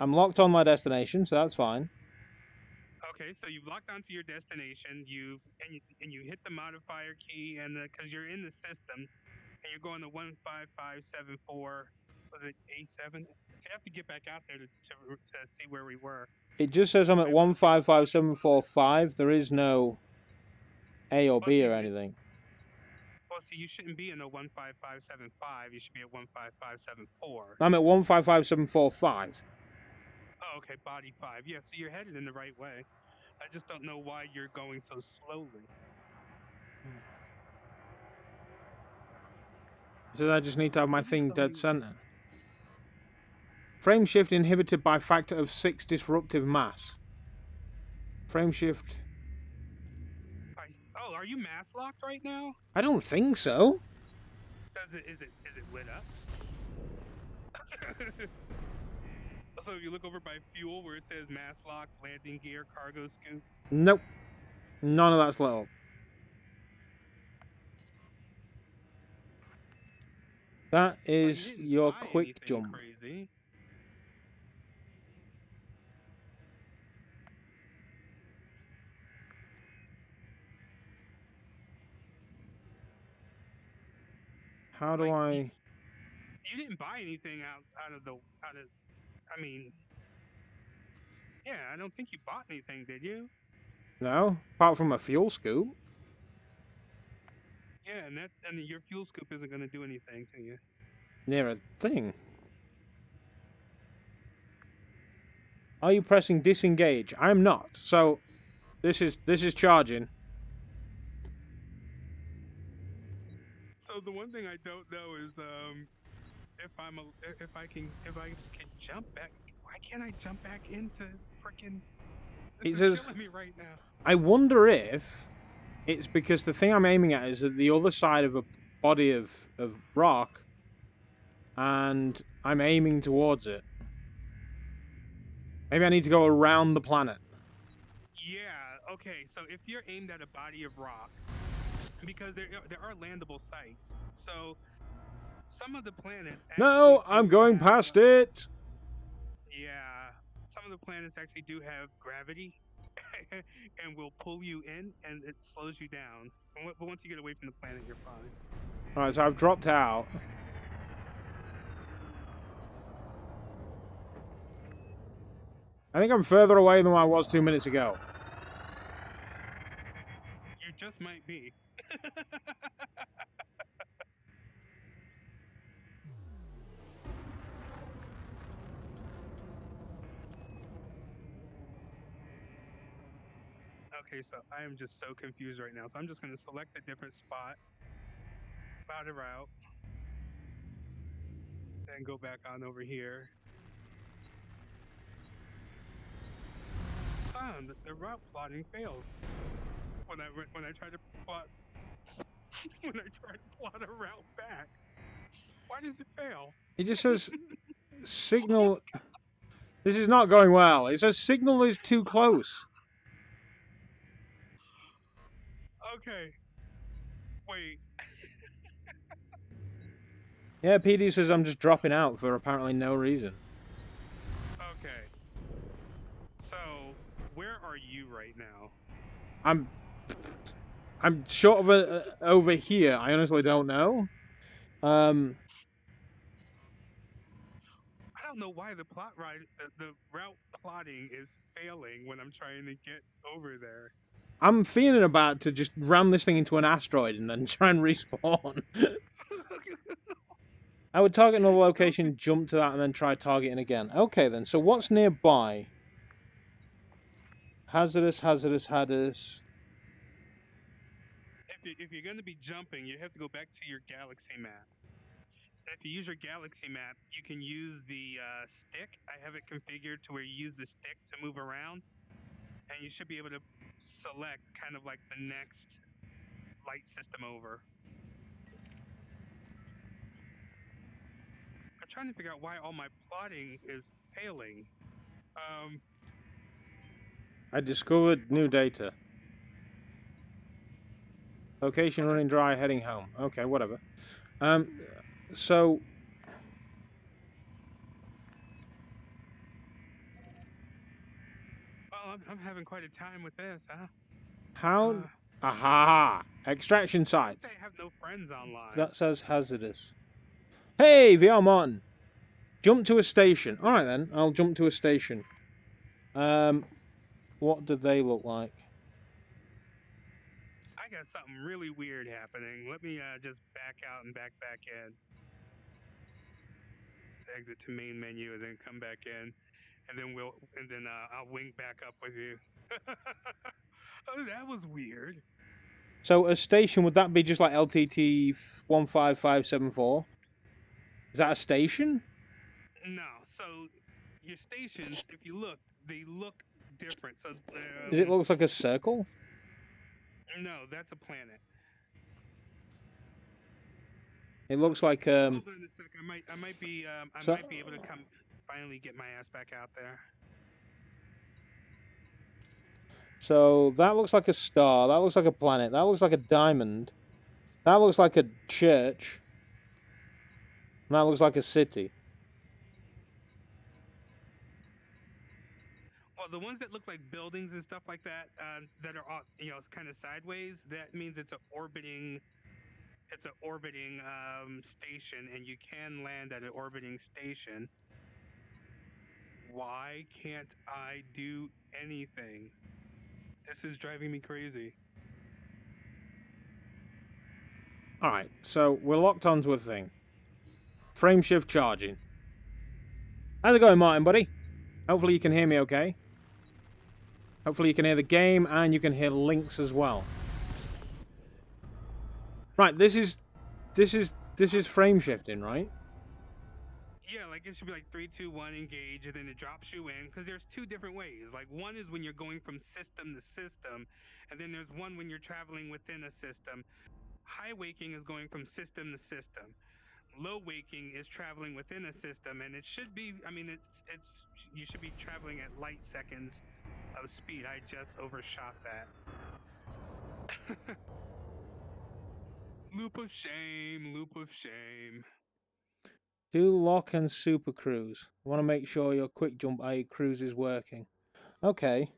I'm locked on my destination, so that's fine.
Okay, so you've locked onto your destination. You hit the modifier key, and because you're in the system, and you're going to 15574. Was it A7? So you have to get back out there to see where we were.
It just says I'm at 155.745. There is no A or B or anything.
Well, see, you shouldn't be in a 15575. You should be at 15574.
I'm at 155.745.
Oh, okay, body 5. Yeah, so you're headed in the right way. I just don't know why you're going so slowly.
So I just need to have my thing dead center. Frame shift inhibited by factor of 6 disruptive mass. Frame shift.
Oh, are you mass locked right now?
I don't think so.
Is it lit up? So if you look over by fuel where it says mass locked, landing gear, cargo scoop.
Nope. None of that's lit up. That is your quick jump.
Crazy.
How do I?
You didn't buy anything out of. I mean, yeah, I don't think you bought anything, did you?
No, apart from a fuel scoop.
Yeah, and your fuel scoop isn't going to do anything to you.
Near a thing. Are you pressing disengage? I am not. So, this is charging.
So the one thing I don't know is if I can jump back. Why can't I jump back into frickin'? This is killing me right now.
I wonder if it's because the thing I'm aiming at is at the other side of a body of rock, and I'm aiming towards it. Maybe I need to go around the planet.
Yeah, okay, so if you're aimed at a body of rock, because there are landable sites, so some of the planets...
No, I'm going past it!
Yeah, some of the planets actually do have gravity, and will pull you in, and it slows you down. But once you get away from the planet, you're fine.
Alright, so I've dropped out. I think I'm further away than I was 2 minutes ago.
just might be. Okay, so I am just so confused right now. So I'm just going to select a different spot, plot a route, then go back on over here. The route plotting fails when I try to plot when I try to plot a route back. Why does it fail?
It just says signal. This is not going well. It says signal is too close.
Okay. Wait.
Yeah, PD says I'm just dropping out for apparently no reason.
Okay. So, where are you right now?
I'm sort of over here. I honestly don't know.
I don't know why the route plotting is failing when I'm trying to get over there.
I'm feeling about to just ram this thing into an asteroid and then try and respawn. I would target another location, jump to that, and then try targeting again. Okay, then. So what's nearby? Hazardous, hazardous, hazardous.
If you're going to be jumping, you have to go back to your galaxy map. If you use your galaxy map, you can use the stick. I have it configured to where you use the stick to move around, and you should be able to select kind of like the next light system over. I'm trying to figure out why all my plotting is failing.
I discovered new data. Location running dry, heading home. Okay, whatever. So...
Well, I'm having quite a time with this, huh?
How... Aha! Extraction site.
I have no friends online.
That says hazardous. Hey, VR Martin! Jump to a station. Alright then, I'll jump to a station. What do they look like?
I got something really weird happening. Let me just back out and back in. Let's exit to main menu and then come back in, and then I'll wing back up with you. Oh, that was weird.
So a station, would that be just like LTT 15574? Is that a station?
No. So your stations, if you look, they look different. So
Does it look like a circle?
No, that's a planet.
It looks like
Hold on a sec. I might be able to finally get my ass back out there.
So that looks like a star. That looks like a planet. That looks like a diamond. That looks like a church. And that looks like a city.
Well, the ones that look like buildings and stuff like that, that are kind of sideways, that means it's an orbiting station, and you can land at an orbiting station. Why can't I do anything? This is driving me crazy.
Alright, so we're locked onto a thing. Frame shift charging. How's it going, Martin, buddy? Hopefully you can hear me okay. Hopefully you can hear the game, and you can hear Lynx as well. Right, this is frame shifting, right?
Yeah, like it should be like 3, 2, 1, engage, and then it drops you in. Because there's two different ways. Like one is when you're going from system to system, and then there's one when you're traveling within a system. High waking is going from system to system. Low waking is traveling within a system, and it should be. I mean, you should be traveling at light seconds of speed. I just overshot that. Loop of shame, loop of shame.
Do lock and super cruise. I want to make sure your quick jump cruise is working. Okay.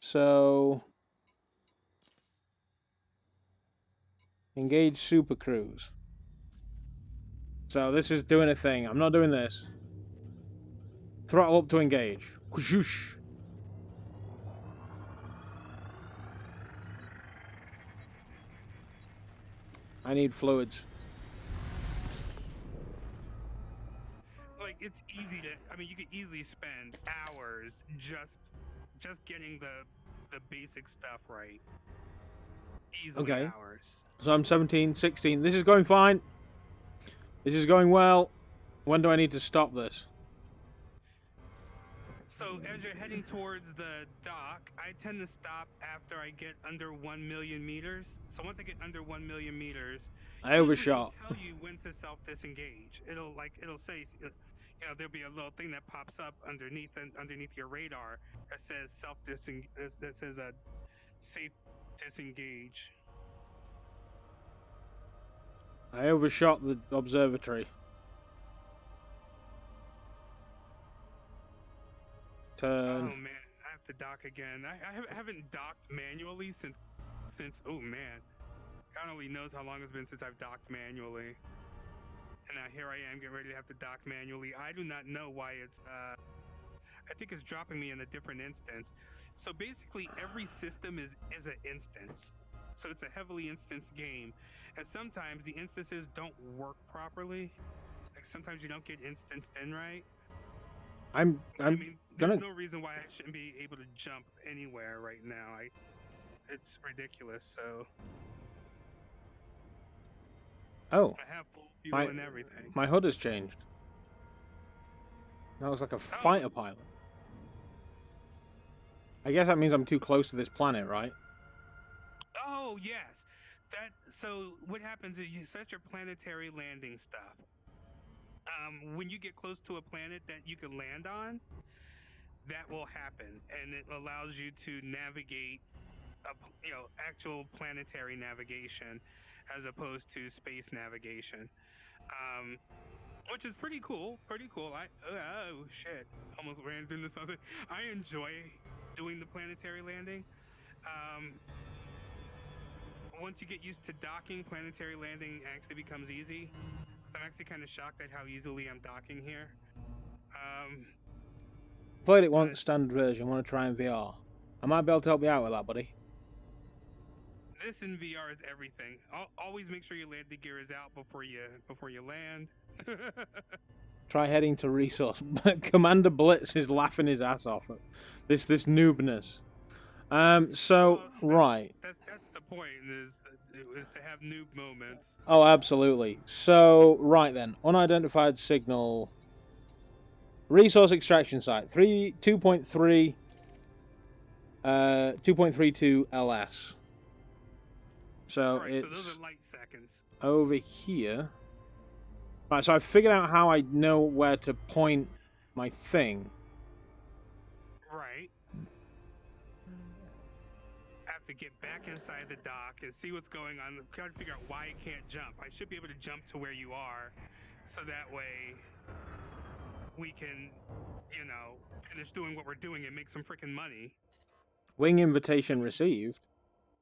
So engage super cruise. So this is doing a thing. I'm not doing this. Throttle up to engage. Whoosh. I need fluids.
Like, it's easy to, I mean, you could easily spend hours just getting the basic stuff right. Easily
Okay.
hours.
So I'm 17, 16. This is going fine. This is going well. When do I need to stop this?
So as you're heading towards the dock, I tend to stop after I get under 1 million meters. So once I get under 1 million meters,
I
usually
overshot.
it'll tell you when to self-disengage. It'll say, there'll be a little thing that pops up underneath your radar that says that says a safe disengage.
I overshot the observatory. Turn.
Oh man, I have to dock again. I haven't docked manually since oh man, God only knows how long it's been since I've docked manually. And now here I am getting ready to have to dock manually. I do not know why it's I think it's dropping me in a different instance. So basically every system is an instance. So it's a heavily instanced game. And sometimes the instances don't work properly. Like sometimes you don't get instanced in right. I mean, there's no reason why I shouldn't be able to jump anywhere right now. It's ridiculous. So.
Oh.
I have full fuel and everything.
My HUD has changed. That looks like a fighter pilot. I guess that means I'm too close to this planet, right?
Oh yes. So what happens is you set your planetary landing stuff. When you get close to a planet that you can land on, that will happen, and it allows you to navigate, actual planetary navigation, as opposed to space navigation, which is pretty cool. Pretty cool. Oh shit! Almost ran into something. I enjoy doing the planetary landing. Once you get used to docking, planetary landing actually becomes easy. So I'm actually kind of shocked at how easily I'm docking here.
Played it once, standard version. Want to try in VR? I might be able to help you out with that, buddy.
This in VR is everything. Always make sure your landing gear is out before you land.
Try heading to resource. Commander Blitz is laughing his ass off at this noobness. Right.
That's the point, is to have noob moments.
Oh, absolutely. So, right then. Unidentified signal. Resource extraction site. 2.3... 2.32 LS. So,
right,
it's...
So those are light seconds.
Over here. Right, so I've figured out how I know where to point my thing.
Right. I have to get back inside the dock and see what's going on. I'm trying to figure out why I can't jump. I should be able to jump to where you are, so that way we can, finish doing what we're doing and make some freaking money.
Wing invitation received.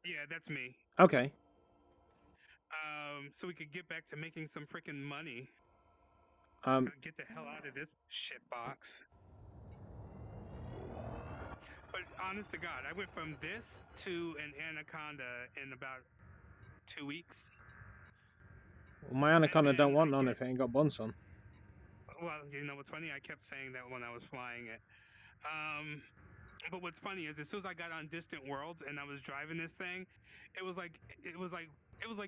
Yeah, that's me.
Okay.
So we could get back to making some freaking money. Get the hell out of this shit box. But honest to God, I went from this to an anaconda in about 2 weeks.
Well, my anaconda don't want none if it ain't got buns on.
Well, you know what's funny? I kept saying that when I was flying it. But what's funny is, as soon as I got on Distant Worlds and I was driving this thing, it was like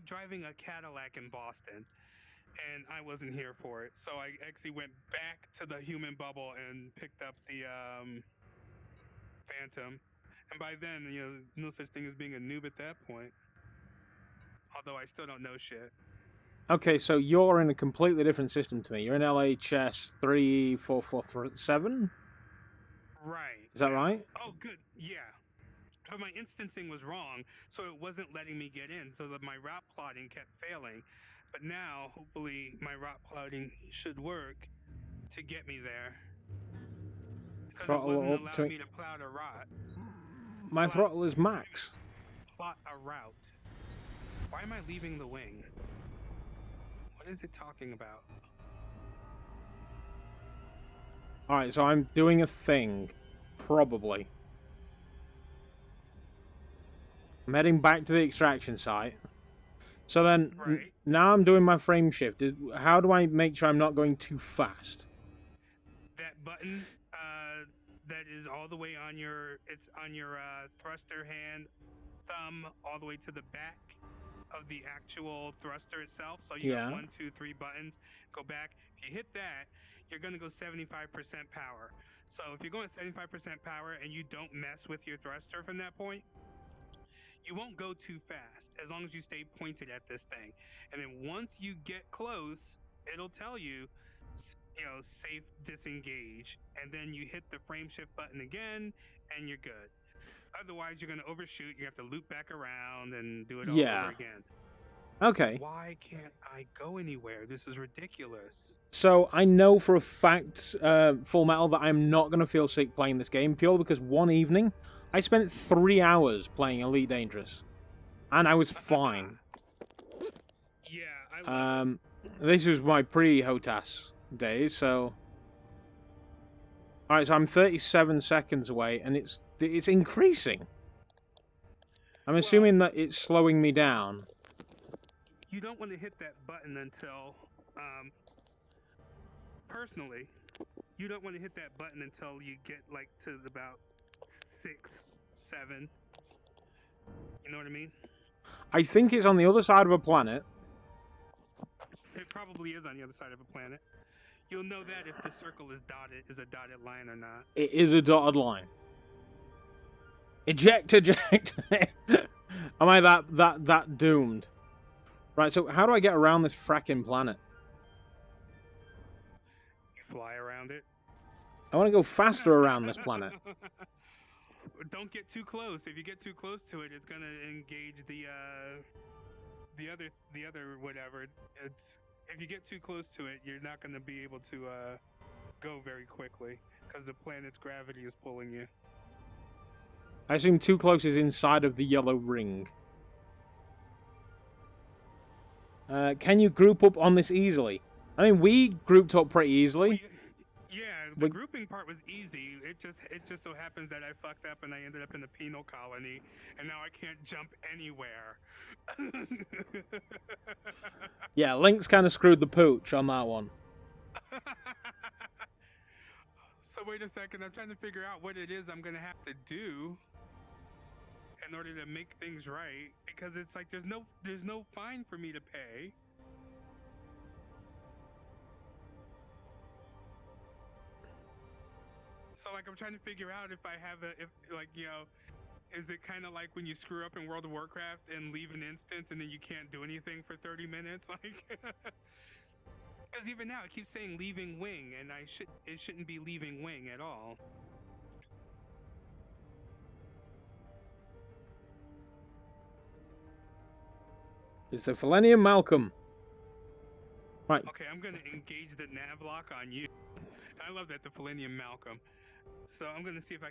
driving a Cadillac in Boston, and I wasn't here for it. So I actually went back to the human bubble and picked up the Phantom. And by then, no such thing as being a noob at that point. Although I still don't know shit.
Okay, so you're in a completely different system to me. You're in LHS 3447?
Right.
Is that right?
Oh, good. Yeah. But my instancing was wrong, so it wasn't letting me get in, so that my route plotting kept failing. But now, hopefully, my route plotting should work to get me there. Because it wasn't allowing me to plot a route.
My throttle is max.
Plot a route. Why am I leaving the wing? What is it talking about?
Alright, so I'm doing a thing. Probably. I'm heading back to the extraction site. So then,
Right.
now I'm doing my frame shift. How do I make sure I'm not going too fast?
That button, that is all the way on your, it's on your thruster hand, thumb, all the way to the back of the actual thruster itself. So you got
Yeah.
1, 2, 3 buttons. Go back. If you hit that, you're going to go 75% power. So if you're going 75% power and you don't mess with your thruster from that point, you won't go too fast as long as you stay pointed at this thing. And then once you get close, it'll tell you, safe disengage. And then you hit the frame shift button again and you're good. Otherwise, you're going to overshoot. You have to loop back around and do it all over
Yeah.
again.
Okay.
Why can't I go anywhere? This is ridiculous.
So I know for a fact, Full Metal, that I'm not going to feel sick playing this game, purely because one evening I spent 3 hours playing Elite Dangerous, and I was fine.
Yeah, I love it.
This was my pre-HOTAS days, so... Alright, so I'm 37 seconds away, and it's increasing. I'm assuming that it's slowing me down.
You don't want to hit that button until, personally, you don't want to hit that button until you get, like, to about 6, 7. You know what I mean?
I think it's on the other side of a planet.
It probably is on the other side of a planet. You'll know that if the circle is a dotted line or not.
It is a dotted line. Eject, eject. Am I that doomed? Right, so how do I get around this fracking planet?
You fly around it.
I want to go faster around this planet.
Don't get too close. If you get too close to it, it's gonna engage the other whatever. If you get too close to it, you're not gonna be able to go very quickly because the planet's gravity is pulling you.
I assume too close is inside of the yellow ring. Can you group up on this easily? I mean, we grouped up pretty easily.
Yeah, the grouping part was easy. It just so happens that I fucked up and I ended up in the penal colony, and now I can't jump anywhere.
Yeah, Lynx kind of screwed the pooch on that one.
So wait a second, I'm trying to figure out what it is I'm gonna have to do in order to make things right, because it's like there's no fine for me to pay. So like I'm trying to figure out if I have is it kind of like when you screw up in World of Warcraft and leave an instance and then you can't do anything for 30 minutes, like because even now it keeps saying leaving wing, and it shouldn't be leaving wing at all.
It's the Felenium Malcolm. Right.
Okay, I'm gonna engage the nav lock on you. I love that, the Felenium Malcolm. So I'm gonna see if I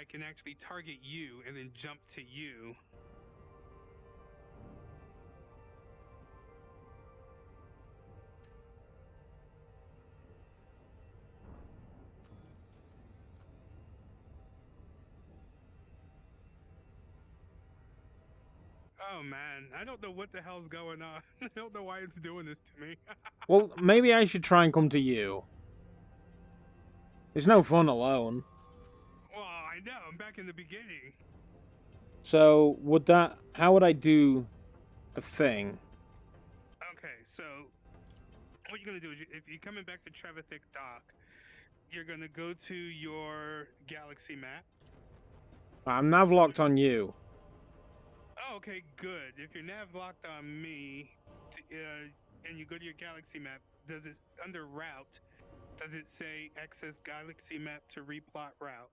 can actually target you and then jump to you. Oh man, I don't know what the hell's going on. I don't know why it's doing this to me.
Well, maybe I should try and come to you. It's no fun alone.
Well, I know, I'm back in the beginning.
So, how would I do a thing?
Okay, so what you're gonna do is if you're coming back to Trevithick Dock, you're gonna go to your galaxy map.
I'm nav locked on you.
Oh, okay, good. If you're nav locked on me, and you go to your galaxy map, does it, under route, does it say access galaxy map to replot route?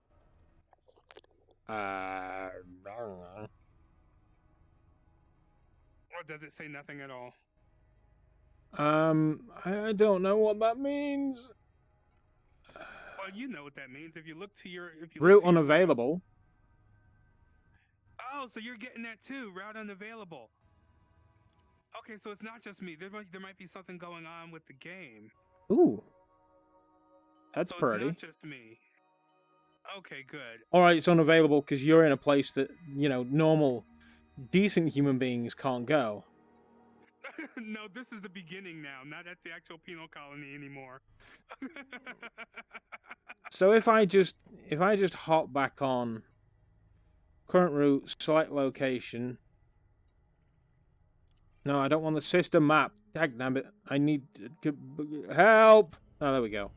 I don't know.
Or does it say nothing at all?
I don't know what that means.
Well, you know what that means. If you look to your
Route unavailable.
Oh, so you're getting that too. Route unavailable. Okay, so it's not just me. There might be something going on with the game.
Ooh. That's
so
pretty.
It's not just me. Okay, good.
Alright, it's unavailable because you're in a place that, normal, decent human beings can't go.
No, this is the beginning now, not at the actual penal colony anymore.
So if I just hop back on current route, select location. No, I don't want the system map. Damn it! I need help. Oh, there we go.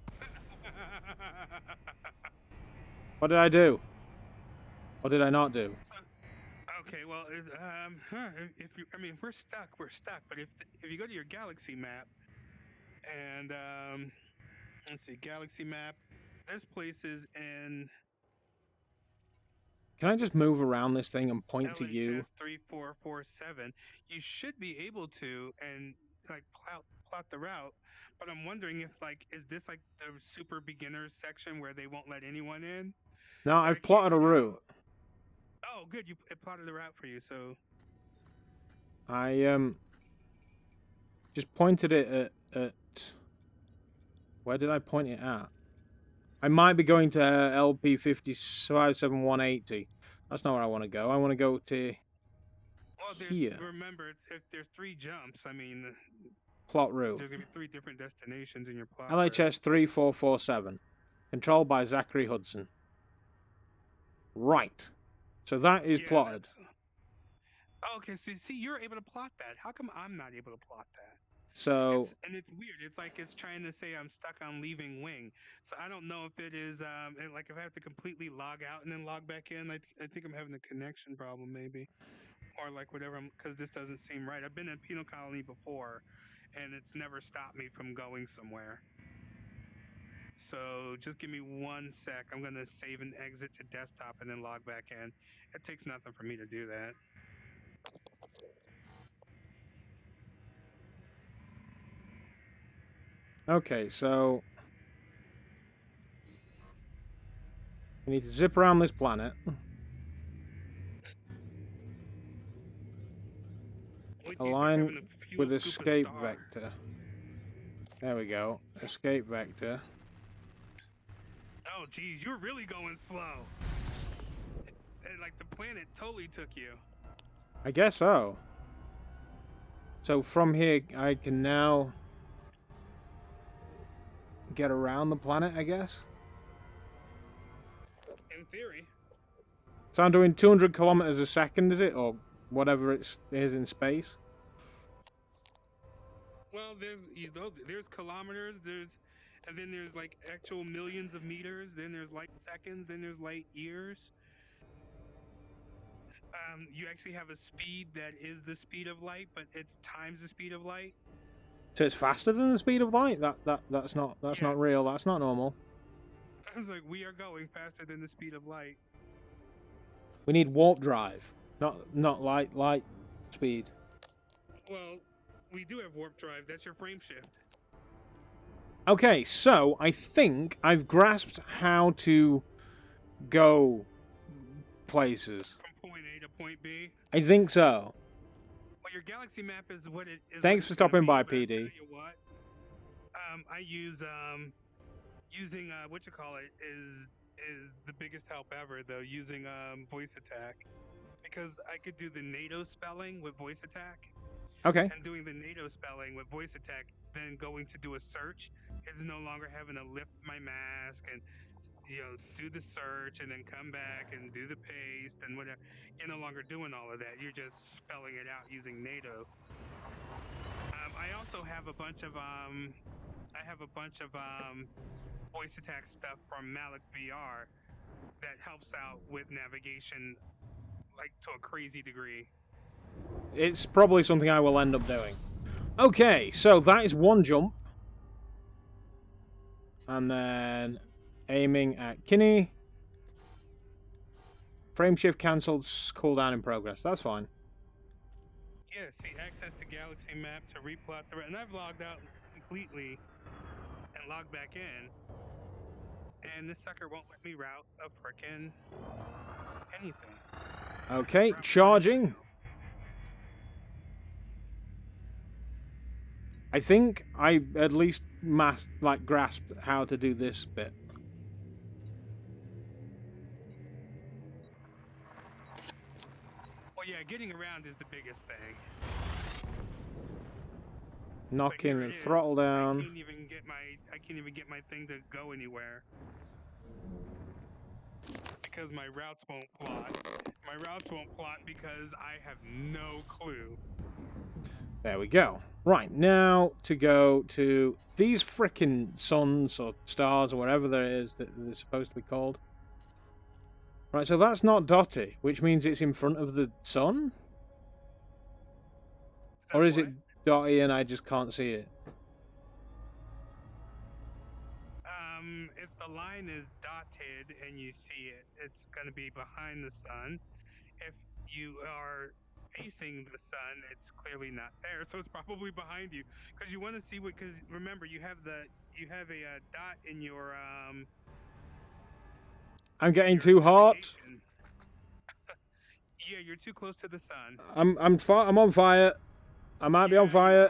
What did I do? What did I not do?
Okay, well, if you, I mean, we're stuck. But if you go to your galaxy map, and let's see, galaxy map, there's places in
Can I just move around this thing and point to you?
LHS 3447. You should be able to and like plot the route. But I'm wondering if is this like the super beginners section where they won't let anyone in?
No,
Or
I've plotted a route.
Oh, good. It plotted the route for you. So
I just pointed it at where did I point it at? I might be going to LP 57180. That's not where I want to go. I want to go to here.
Remember, if there's 3 jumps, I mean,
Plot route.
there's gonna be 3 different destinations in your plot.
LHS 3447, controlled by Zachary Hudson. Right. So that is plotted.
Okay, so see, you're able to plot that. How come I'm not able to plot that?
So
it's weird. It's like it's trying to say I'm stuck on leaving wing. So I don't know if it is like if I have to completely log out and then log back in. I think I'm having a connection problem maybe, or like whatever. Because this doesn't seem right. I've been in a penal colony before, and it's never stopped me from going somewhere. So just give me 1 sec. I'm gonna save and exit to desktop and then log back in. It takes nothing for me to do that.
okay, so we need to zip around this planet. Align with escape vector. There we go. Escape vector.
Oh, geez, you're really going slow. Like the planet totally took you.
I guess so. So from here, I can now get around the planet, I guess?
In theory.
So I'm doing 200 kilometers a second, is it? Or whatever it is in space?
Well, there's kilometers, and then there's like actual millions of meters, then there's light seconds, then there's light years. You actually have a speed that is the speed of light, but it's times the speed of light.
So it's faster than the speed of light? That's not real. That's not normal.
I was like, we are going faster than the speed of light.
We need warp drive, not light speed.
Well, we do have warp drive. That's your frame shift.
Okay, so I think I've grasped how to go places.
From point A to point B?
I think so.
Well, your galaxy map is what it is.
Thanks for stopping by, PD.
Tell you what, I use using what you call it is the biggest help ever though. Using voice attack, because I could do the NATO spelling with voice attack.
Okay.
And doing the NATO spelling with voice attack, then going to do a search is no longer having to lift my mask and do the search and then come back and do the paste and whatever. You're no longer doing all of that. You're just spelling it out using NATO. I also have a bunch of voice attack stuff from VRverse that helps out with navigation like to a crazy degree.
It's probably something I will end up doing. Okay, so that is one jump. And then aiming at Kinney. Frame shift cancelled, cooldown in progress. That's fine.
Yeah, see, access to galaxy map to replot the route. And I've logged out completely and logged back in. And this sucker won't let me route a frickin' anything.
Okay, charging. I think I at least grasped how to do this bit.
Well, yeah, getting around is the biggest thing.
Knocking the
it is.
throttle down.
I can't even get my thing to go anywhere because my routes won't plot. My routes won't plot because I have no clue.
There we go. Right, now to go to these frickin' suns or stars or whatever there is that they're supposed to be called. Right, so that's not dotty, which means it's in front of the sun? Or is it dotty and I just can't see it?
If the line is dotted and you see it, it's going to be behind the sun. If you are facing the sun, it's clearly not there, so it's probably behind you. Because you want to see what? Because remember, you have a dot in your
I'm getting too hot.
Yeah, you're too close to the sun.
I'm on fire. I might be on fire.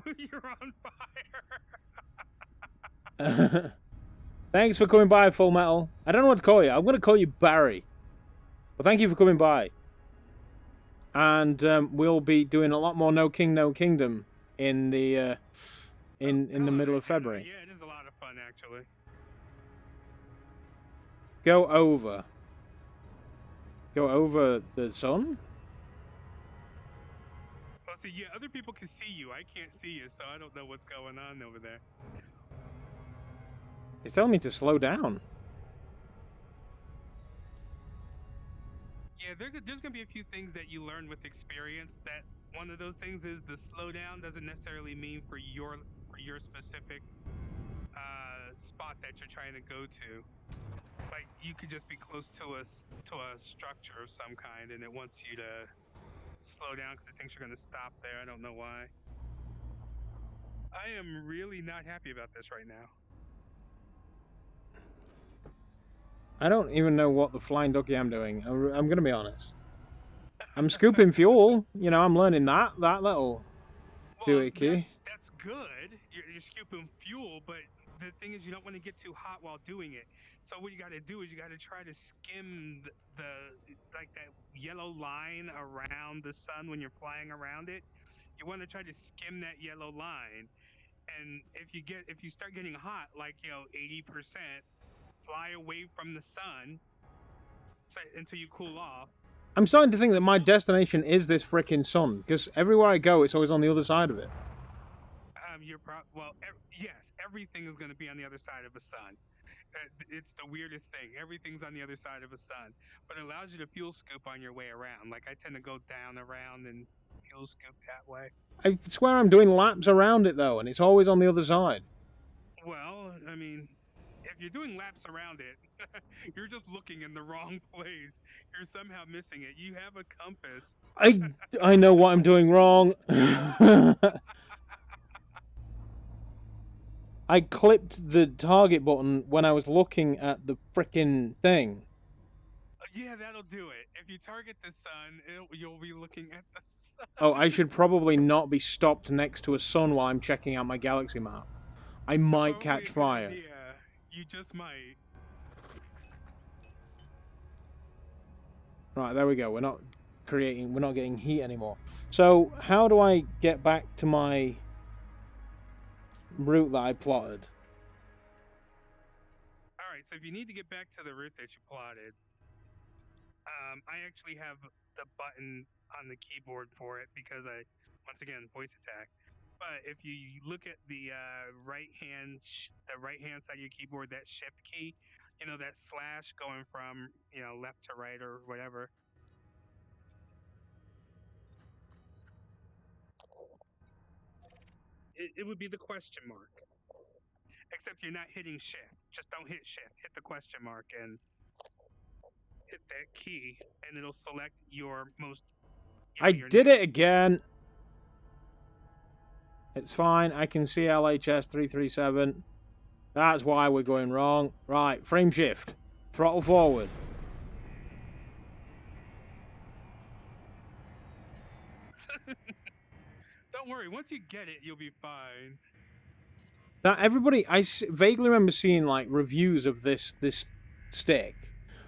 You're on fire.
Thanks for coming by, Full Metal. I don't know what to call you. I'm going to call you Barry. But thank you for coming by. And we'll be doing a lot more No King, No Kingdom in the in the middle of February.
Yeah, it is a lot of fun, actually.
Go over. Go over the sun?
Well, see, yeah, other people can see you. I can't see you, so I don't know what's going on over there.
It's telling me to slow down.
Yeah, there's going to be a few things that you learn with experience. That one of those things is the slowdown doesn't necessarily mean for your specific spot that you're trying to go to. Like you could just be close to a structure of some kind, and it wants you to slow down because it thinks you're going to stop there. I don't know why. I am really not happy about this right now.
I don't even know what the flying ducky I'm doing. I'm going to be honest. I'm scooping fuel. You know, I'm learning that little doohickey.
That's good. You're scooping fuel, but the thing is you don't want to get too hot while doing it. So what you got to do is you got to try to skim like that yellow line around the sun when you're flying around it. You want to try to skim that yellow line. And if you start getting hot, like 80%, fly away from the sun until you cool off.
I'm starting to think that my destination is this frickin' sun, because everywhere I go, it's always on the other side of it.
Yes, everything is going to be on the other side of the sun. It's the weirdest thing. Everything's on the other side of the sun, but it allows you to fuel scoop on your way around. Like I tend to go down around and fuel scoop that way.
I swear I'm doing laps around it though, and it's always on the other side.
Well, I mean, if you're doing laps around it, you're just looking in the wrong place. You're somehow missing it. You have a compass.
I know what I'm doing wrong. I clipped the target button when I was looking at the frickin' thing.
Yeah, that'll do it. If you target the sun, you'll be looking at the sun.
Oh, I should probably not be stopped next to a sun while I'm checking out my galaxy map. I might catch fire.
Yeah, you just might.
Right, there we go. We're not getting heat anymore. So, how do I get back to my route that I plotted?
Alright, so if you need to get back to the route that you plotted, I actually have the button on the keyboard for it because once again, voice attack. But if you look at the right hand side of your keyboard, that shift key, that slash going from left to right or whatever. It would be the question mark. Except you're not hitting shift. Just don't hit shift. Hit the question mark and hit that key, and it'll select your most.
I did it again. It's fine. I can see LHS 337. That's why we're going wrong. Right, frame shift. Throttle forward.
Don't worry. Once you get it, you'll be fine.
Now, everybody, I vaguely remember seeing like reviews of this stick.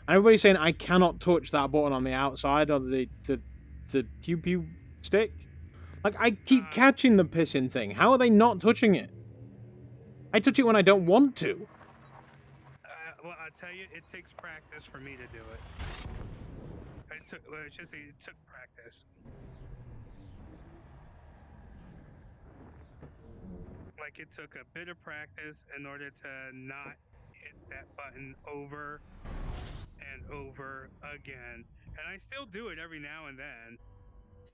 And everybody's saying I cannot touch that button on the outside of the pew pew stick. Like, I keep catching the pissing thing. How are they not touching it? I touch it when I don't want to.
Well, I tell you, it takes practice for me to do it. Well, I should say it took practice. Like, it took a bit of practice in order to not hit that button over and over again. And I still do it every now and then,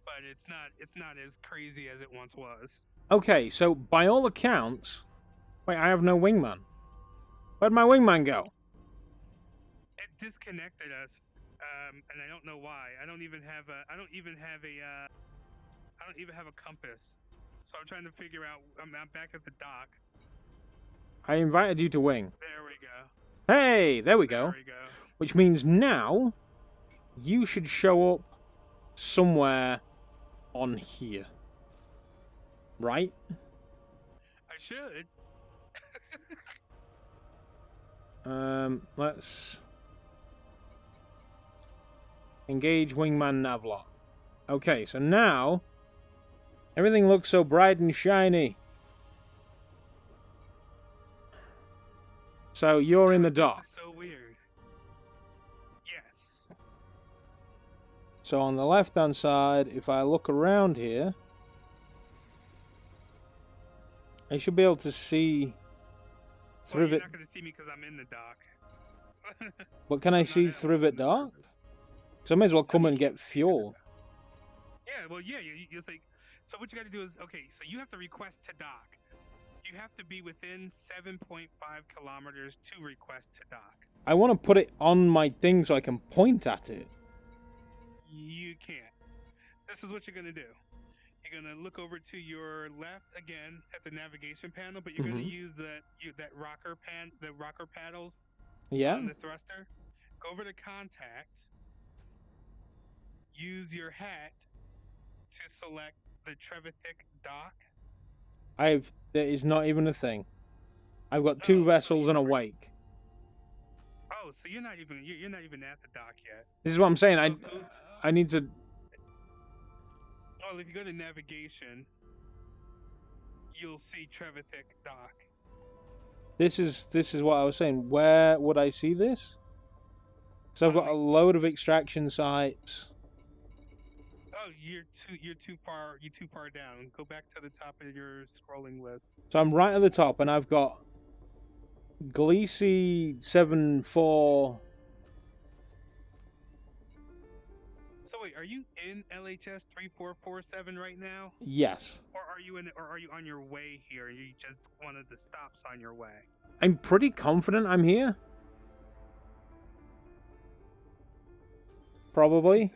but it's not as crazy as it once was.
Okay, so by all accounts... Wait, I have no wingman. Where'd my wingman go?
It disconnected us, and I don't know why. I don't even have a compass. So I'm trying to figure out. I'm back at the dock.
I invited you to wing.
There we go.
Hey, there we go.
There we go.
Which means now you should show up somewhere on here. Right?
I should.
Let's engage wingman navlock. Okay, so now everything looks so bright and shiny. So you're in the dock.
This is so weird. Yes.
So on the left-hand side, if I look around here, I should be able to see
Well, you're
Thrivet.
not going to see me because I'm in the dock.
But can I see Thrivet dock? Because I may as well come and get fuel.
Yeah, well, yeah, you're like, so what you got to do is, okay, so you have to request to dock. You have to be within 7.5 kilometers to request to dock.
I want to put it on my thing so I can point at it.
You can't. This is what you're going to do. You're going to look over to your left again at the navigation panel, but you're going to use that rocker paddles on the thruster. Go over to contacts. Use your hat to select the Trevitic dock.
There is not even a thing. I've got two vessels and a wake.
Oh, so you're not even at the dock yet.
This is what I'm saying. I need to.
Well, if you go to navigation, you'll see Trevitic dock.
This is what I was saying. Where would I see this? Because I've got a load of extraction sites.
Oh, you're too far down. Go back to the top of your scrolling list.
So I'm right at the top, and I've got Gleesy 74.
So wait, are you in LHS 3447 right now?
Yes.
Or are you on your way here? You just wanted the stops on your way.
I'm pretty confident I'm here. Probably.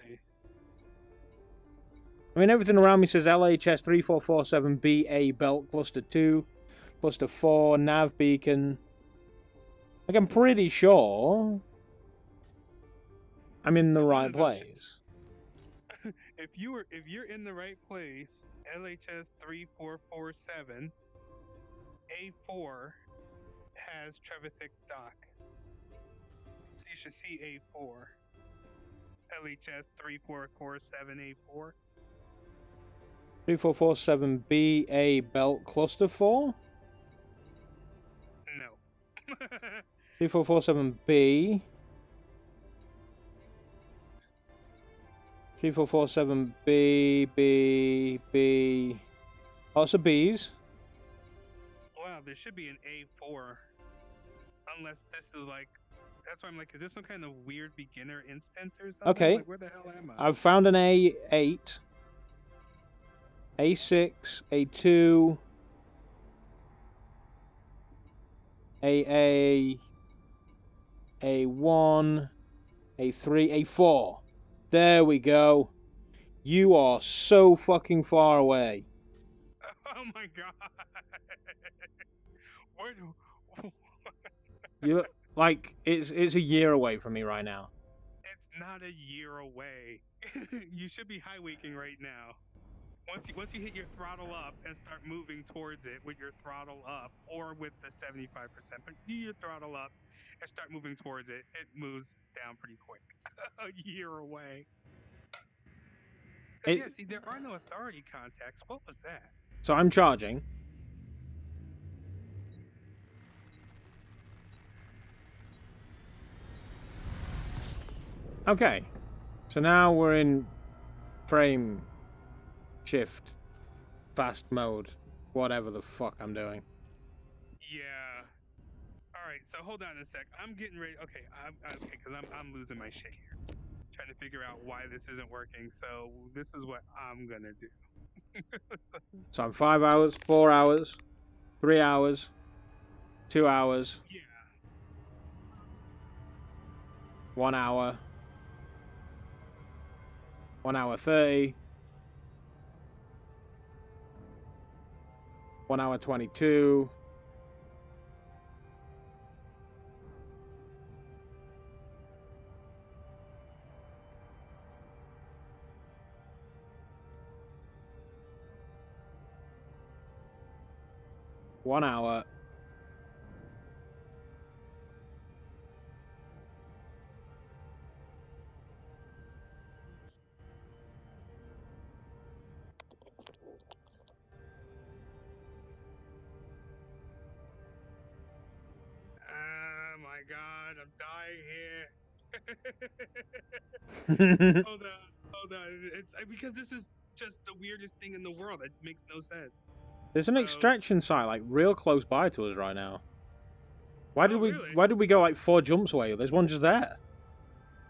I mean, everything around me says LHS 3447BA Belt Cluster 2, Cluster 4, Nav Beacon. Like, I'm pretty sure I'm in the right place.
If you're in the right place, LHS 3447 A4 has Trevitic dock. So you should see A4. LHS 3447 A4.
3447BA Belt Cluster 4?
No.
3447B. 3447B, B, B. Lots of B's.
Wow, there should be an A4. Unless this is like... That's why I'm like, is this some kind of weird beginner instance or something?
Okay.
Like, where the hell am I?
I've found an A8. A6, A2, AA, A1, A3, A4. There we go. You are so fucking far away.
Oh my god. Where do...
You like it's a year away from me right now.
It's not a year away. You should be high waking right now. Once you hit your throttle up and start moving towards it with your throttle up or with the 75%, but you your throttle up and start moving towards it, it moves down pretty quick. A year away.
It,
Yeah, see, there are no authority contacts. What was that?
so I'm charging. Okay. So now we're in frame shift fast mode. Whatever the fuck I'm doing.
Yeah. All right. So hold on a sec. I'm getting ready. Okay. Okay, because I'm losing my shit here, trying to figure out why this isn't working. So this is what I'm gonna do.
So I'm 5 hours, 4 hours, 3 hours, 2 hours,
Yeah.
1 hour, 1 hour 30, 1 hour 22. One hour.
Oh my God, I'm dying here. Hold on, hold on. It's because this is just the weirdest thing in the world. It makes no sense.
There's an
So,
extraction site like real close by to us right now. Why did
oh,
we
really?
why did we go like 4 jumps away? There's one just there.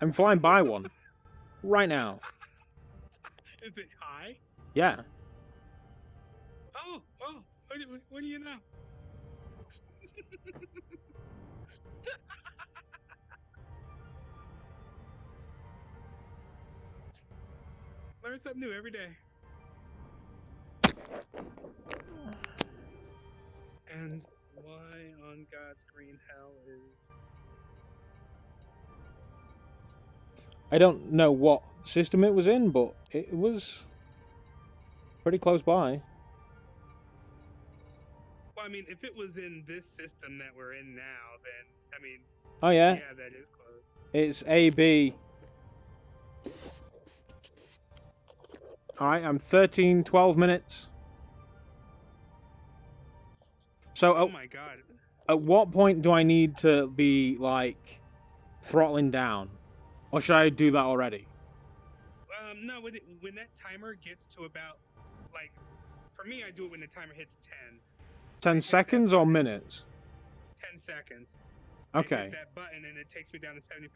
I'm flying by one. Right now.
Is it high?
Yeah.
Oh, what do you know? Learn something new every day. And why on God's green hell is...
I don't know what system it was in, but it was pretty close by.
Well, I mean, if it was in this system that we're in now, then, I mean...
Oh yeah?
Yeah, that is close.
It's AB. Alright, I'm 13, 12 minutes. So,
Oh my God.
at what point do I need to be, like, throttling down? Or should I do that already?
No, when that timer gets to about, like, for me, I do it when the timer hits 10.
10 seconds or minutes?
10 seconds.
Okay.
I hit that button and it takes me down to 75%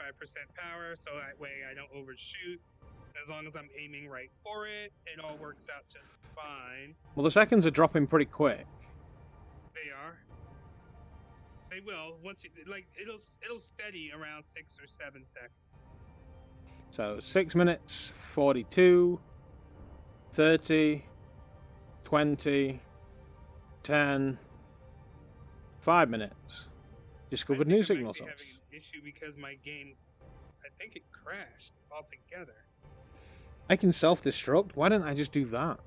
power, so that way I don't overshoot. As long as I'm aiming right for it, it all works out just fine.
Well, the seconds are dropping pretty quick.
They are. They will once you like it'll steady around 6 or 7 seconds.
So 6 minutes, 42, 30, 20, 10, 5 minutes. Discovered new signal source.
Having an issue because my game, I think it crashed altogether.
I can self-destruct? Why didn't I just do that?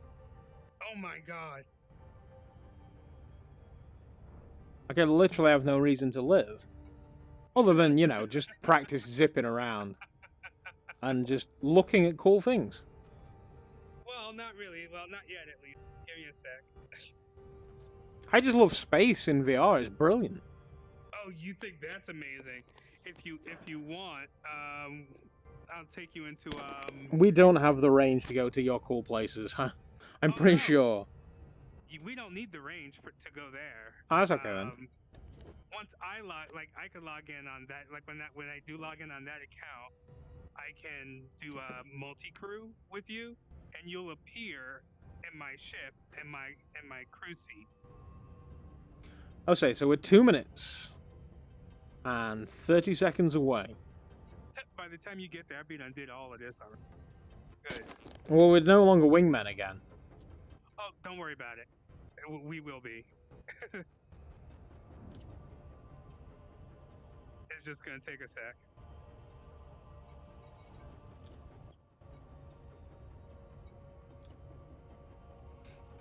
Oh my God.
Like, I literally have no reason to live. Other than, you know, just practice zipping around. And just looking at cool things.
Well, not really. Well, not yet, at least. Give me a sec.
I just love space in VR. It's brilliant.
Oh, you think that's amazing? If you want, I'll take you into
We don't have the range to go to your cool places, huh? I'm pretty sure.
We don't need the range to go there.
Oh, that's okay then.
Once I could log in on that. Like when I do log in on that account, I can do a multi-crew with you, and you'll appear in my ship and my crew seat.
Oh, say, so we're 2 minutes and 30 seconds away.
By the time you get there, I'll be done did all of this already. Good.
Well, we're no longer wingmen again.
Oh, don't worry about it. We will be. It's just gonna take a sec.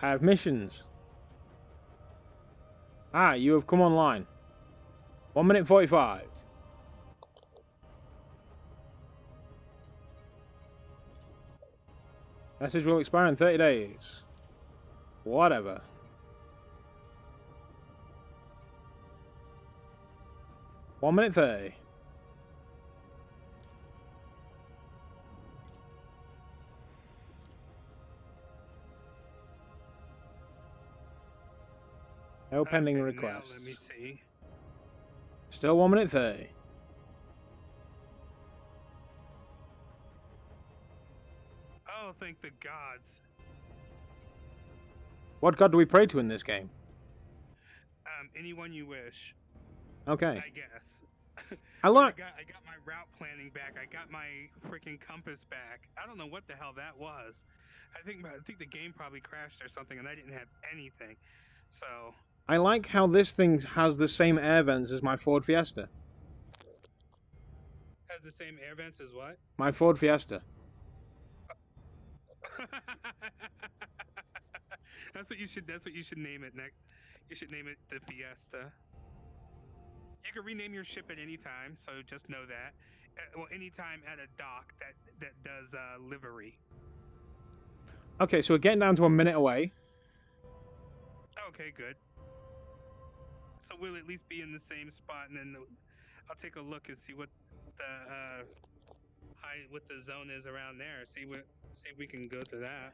I have missions. Ah, you have come online. 1 minute 45. Message will expire in 30 days. Whatever. One minute 30. No pending
Okay,
requests.
now let me see.
Still 1 minute 30.
Oh, thank the gods.
What god do we pray to in this game?
Anyone you wish.
Okay.
I guess.
I
But
like.
I got my route planning back. I got my freaking compass back. I don't know what the hell that was. I think the game probably crashed or something, and I didn't have anything. So
I like how this thing has the same air vents as my Ford Fiesta.
has the same air vents as what?
My Ford Fiesta.
That's what you should. That's what you should name it, Nick. You should name it the Fiesta. You can rename your ship at any time, so just know that. Well, anytime at a dock that does livery.
Okay, so we're getting down to a minute away.
Okay, good. So we'll at least be in the same spot, and then I'll take a look and see what the what the zone is around there. See if we can go to that.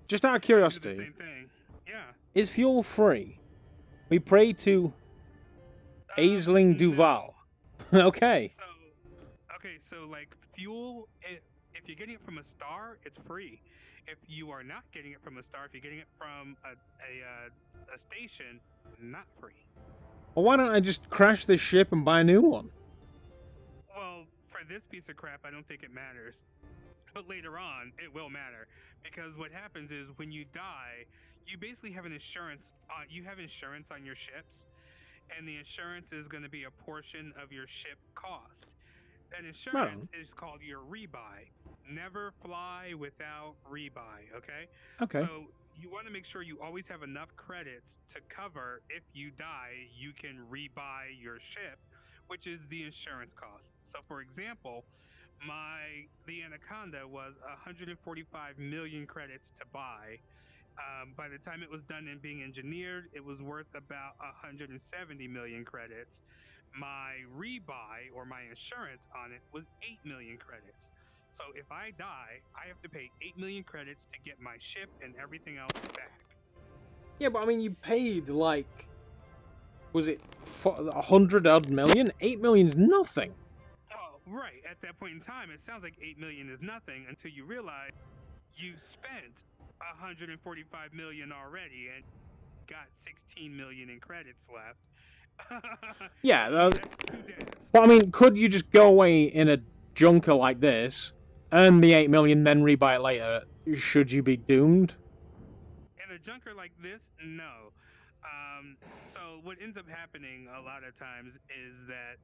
Just out of
Do the
curiosity,
same thing. Yeah.
is fuel free? We pray to Aisling
No.
Duval. Okay.
So like fuel, if you're getting it from a star, it's free. If you are not getting it from a star, if you're getting it from a station, not free.
Well, why don't I just crash this ship and buy a new one?
Well, for this piece of crap, I don't think it matters. But later on, it will matter because what happens is when you die, you basically have an insurance. You have insurance on your ships, and the insurance is going to be a portion of your ship cost. That
Right
insurance
on.
is called your rebuy. Never fly without rebuy, okay?
Okay.
So you want to make sure you always have enough credits to cover if you die, you can rebuy your ship, which is the insurance cost. So for example, the Anaconda was 145 million credits to buy. By the time it was done and being engineered, it was worth about 170 million credits. My rebuy or my insurance on it was 8 million credits. So if I die, I have to pay 8 million credits to get my ship and everything else back.
Yeah, but I mean, you paid like, was it 100 odd million? 8 million's nothing.
Oh, right. At that point in time, it sounds like 8 million is nothing until you realize you spent 145 million already and got 16 million in credits left.
Yeah,
that's too dense.
but I mean, could you just go away in a junker like this, earn the 8 million, then rebuy it later? Should you be doomed?
In a junker like this, no. So what ends up happening a lot of times is that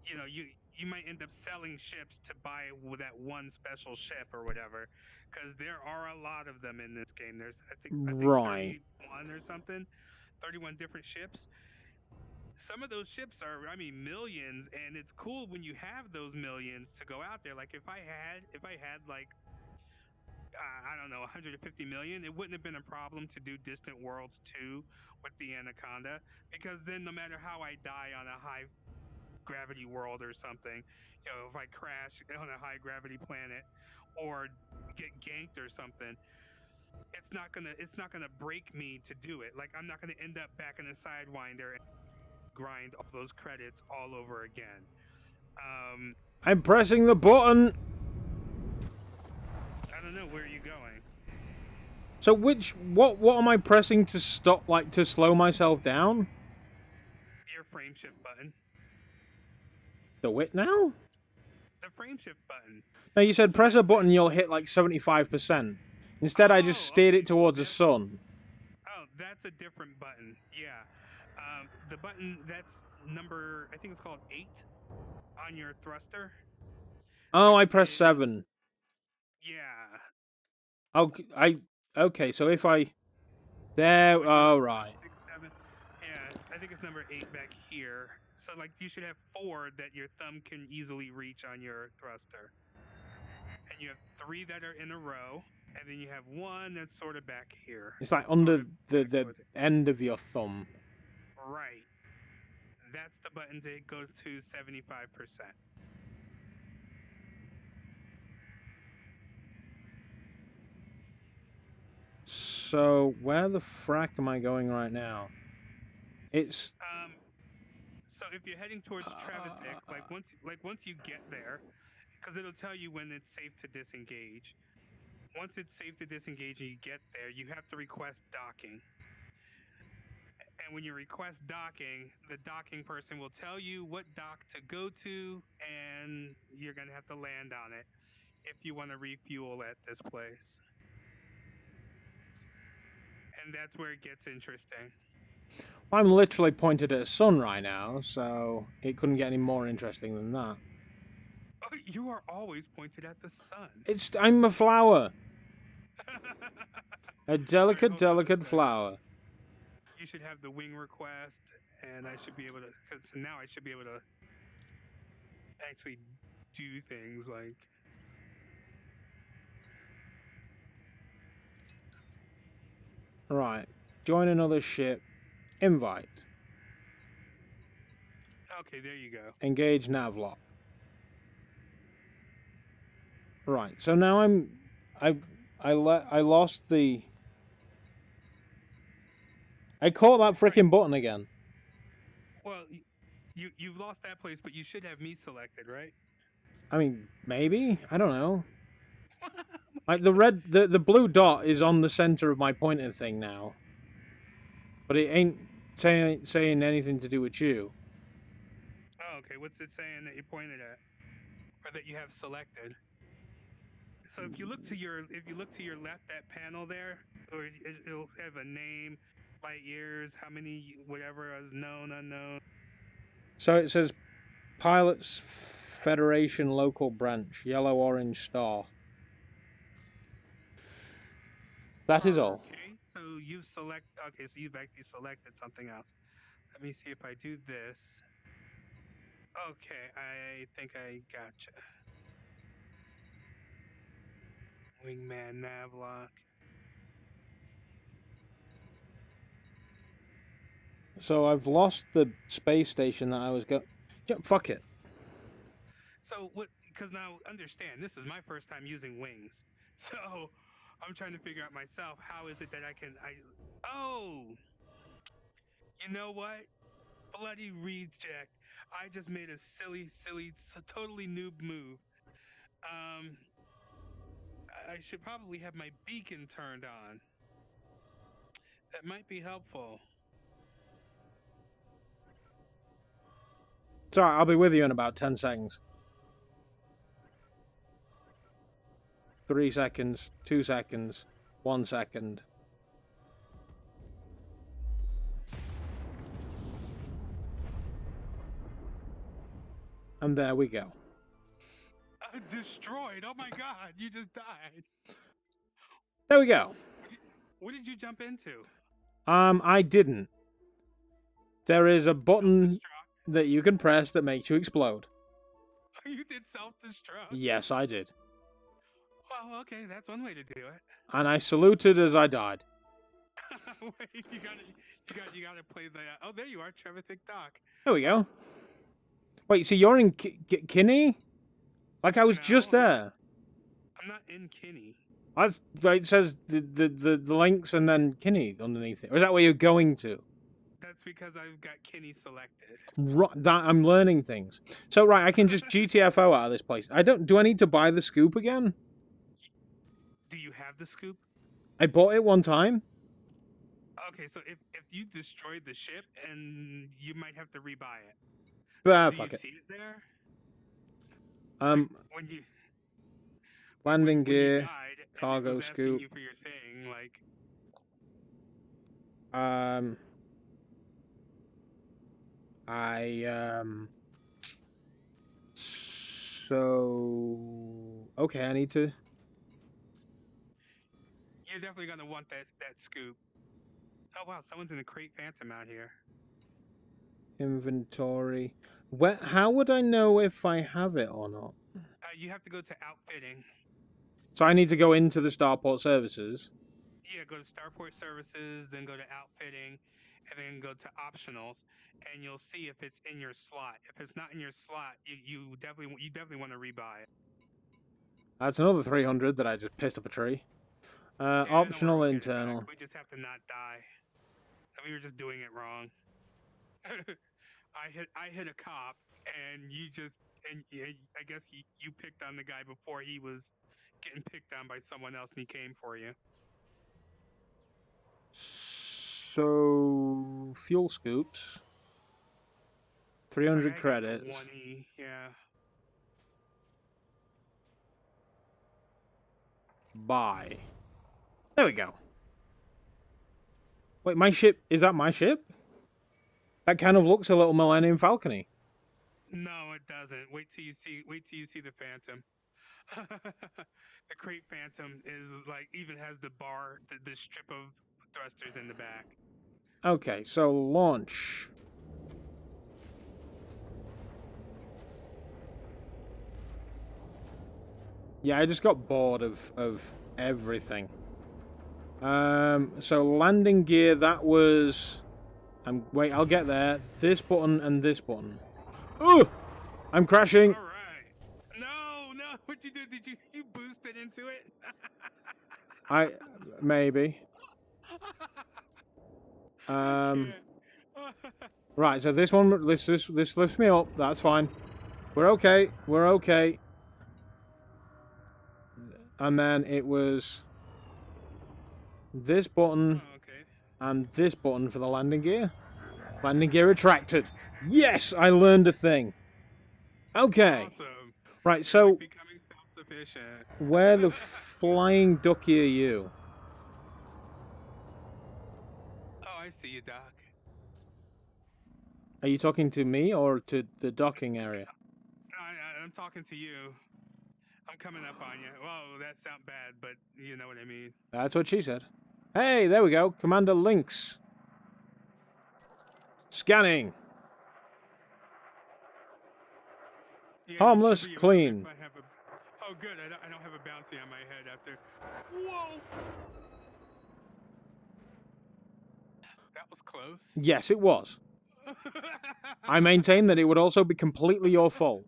you might end up selling ships to buy that one special ship or whatever, because there are a lot of them in this game. There's I think
Right.
31 or something, 31 different ships. Some of those ships are, I mean, millions, and it's cool when you have those millions to go out there. Like if I had like I don't know, 150 million, it wouldn't have been a problem to do Distant Worlds 2 with the Anaconda, because then no matter how I die on a high gravity world or something, if I crash on a high gravity planet or get ganked or something, it's not gonna break me to do it. Like I'm not gonna end up back in the Sidewinder and grind all those credits all over again.
I'm pressing the button.
I don't know, where are you going?
So what am I pressing to stop, like, to slow myself down?
Your frame shift button.
The wit now?
The frame shift button.
No, you said press a button, you'll hit like 75%. Instead, I just steered it towards the sun.
Oh, that's a different button. Yeah. The button that's number, I think it's called 8 on your thruster.
Oh, I pressed 7.
Yeah.
Okay, so if I... There, oh, right.
6, 7. Yeah, I think it's number 8 back here. So, like, you should have 4 that your thumb can easily reach on your thruster. And you have 3 that are in a row, and then you have one that's sort of back here.
It's like under the end of your thumb.
Right. That's the button to go to 75%.
So where the frack am I going right now? It's
So if you're heading towards Trevithick, once you get there, because it'll tell you when it's safe to disengage. Once it's safe to disengage and you get there, you have to request docking. And when you request docking, the docking person will tell you what dock to go to, and you're gonna have to land on it if you want to refuel at this place. And that's where it gets interesting.
I'm literally pointed at a sun right now, so it couldn't get any more interesting than that.
Oh, you are always pointed at the sun.
I'm a flower. A delicate flower.
You should have the wing request, and I should be able to, because now I should be able to actually do things like.
Right. Join another ship. Invite.
Okay, there you go.
Engage navlock. Right. So now I lost the. I caught that freaking button again.
Well, you've lost that place, but you should have me selected, right?
I mean, maybe? I don't know. Like the blue dot is on the center of my pointer thing now. But it ain't saying anything to do with you.
Oh, okay. What's it saying that you pointed at, or that you have selected? So if you look to your left, that panel there, or it'll have a name, light years, how many, whatever is known, unknown.
So it says Pilots Federation Local Branch, yellow orange star. That is all.
Okay, so you've actually selected something else. Let me see if I do this. Okay, I think I gotcha. Wingman navlock.
So I've lost the space station that I was going. Fuck it.
So what? Because now understand, this is my first time using wings, so I'm trying to figure out myself how is it that I can. Oh, you know what? Bloody reject. I just made a silly, totally noob move. I should probably have my beacon turned on. That might be helpful.
It's alright, I'll be with you in about 10 seconds. 3 seconds, 2 seconds, 1 second. And there we go.
Destroyed. Oh my god, you just died.
There we go.
What did you jump into?
I didn't. There is a button that you can press that makes you explode.
You did self-destruct?
Yes, I did.
Well, okay, that's one way to do it.
And I saluted as I died.
Wait, you gotta play the. Oh, there you are, Trevithick Dock.
There we go. Wait, so you're in Kinney? Like I was just there.
I'm not in Kinney.
That's it says the links and then Kinney underneath it. Or is that where you're going to?
That's because I've got Kinney selected.
Right, I'm learning things. So right, I can just GTFO out of this place. Do I need to buy the scoop again?
Do you have the scoop?
I bought it one time.
Okay, so if you destroyed the ship, and you might have to rebuy it.
But
Do
fuck
you
it.
see it there?
When
you
landing gear,
when you died,
cargo
and it was asking
scoop.
you for your thing, like.
So okay, I need to.
You're definitely gonna want that scoop. Oh wow, someone's in a crate phantom out here.
Inventory. How would I know if I have it or not?
You have to go to outfitting.
So I need to go into the starport services.
Yeah, go to Starport Services, then go to Outfitting, and then go to Optionals, and you'll see if it's in your slot. If it's not in your slot, you definitely want to rebuy it.
That's another 300 that I just pissed up a tree.
Yeah, don't worry,
Optional
we'll get it
internal.
back. We just have to not die. We were just doing it wrong. I hit a cop, and I guess you picked on the guy before he was getting picked on by someone else, and he came for you.
So fuel scoops. 300 credits.
1E, yeah.
Buy. There we go. Wait, my ship, is that my ship? That kind of looks a little Millennium Falcon-y.
No, it doesn't. Wait till you see the Phantom. The Crate Phantom is like even has the bar, the strip of thrusters in the back.
Okay, so launch. Yeah, I just got bored of everything. So landing gear, that was... wait, I'll get there. This button and this button. Ooh! I'm crashing.
All right. No, what'd you do? Did you boosted into it?
Maybe. Right, so this one, this lifts me up. That's fine. We're okay. We're okay. And then it was this button and this button for the landing gear. Landing gear retracted. Yes, I learned a thing. Okay.
Awesome.
Right, so
Becoming self-sufficient.
where the flying ducky are you?
Oh, I see you, Doc.
Are you talking to me or to the docking area?
I'm talking to you. I'm coming up on you. Whoa, that sounds bad, but you know what I mean.
That's what she said. Hey, there we go. Commander Lynx. Scanning.
Yeah,
Harmless, clean.
Oh, good. I don't have a bounty on my head after. Whoa! That was close.
Yes, it was. I maintain that it would also be completely your fault.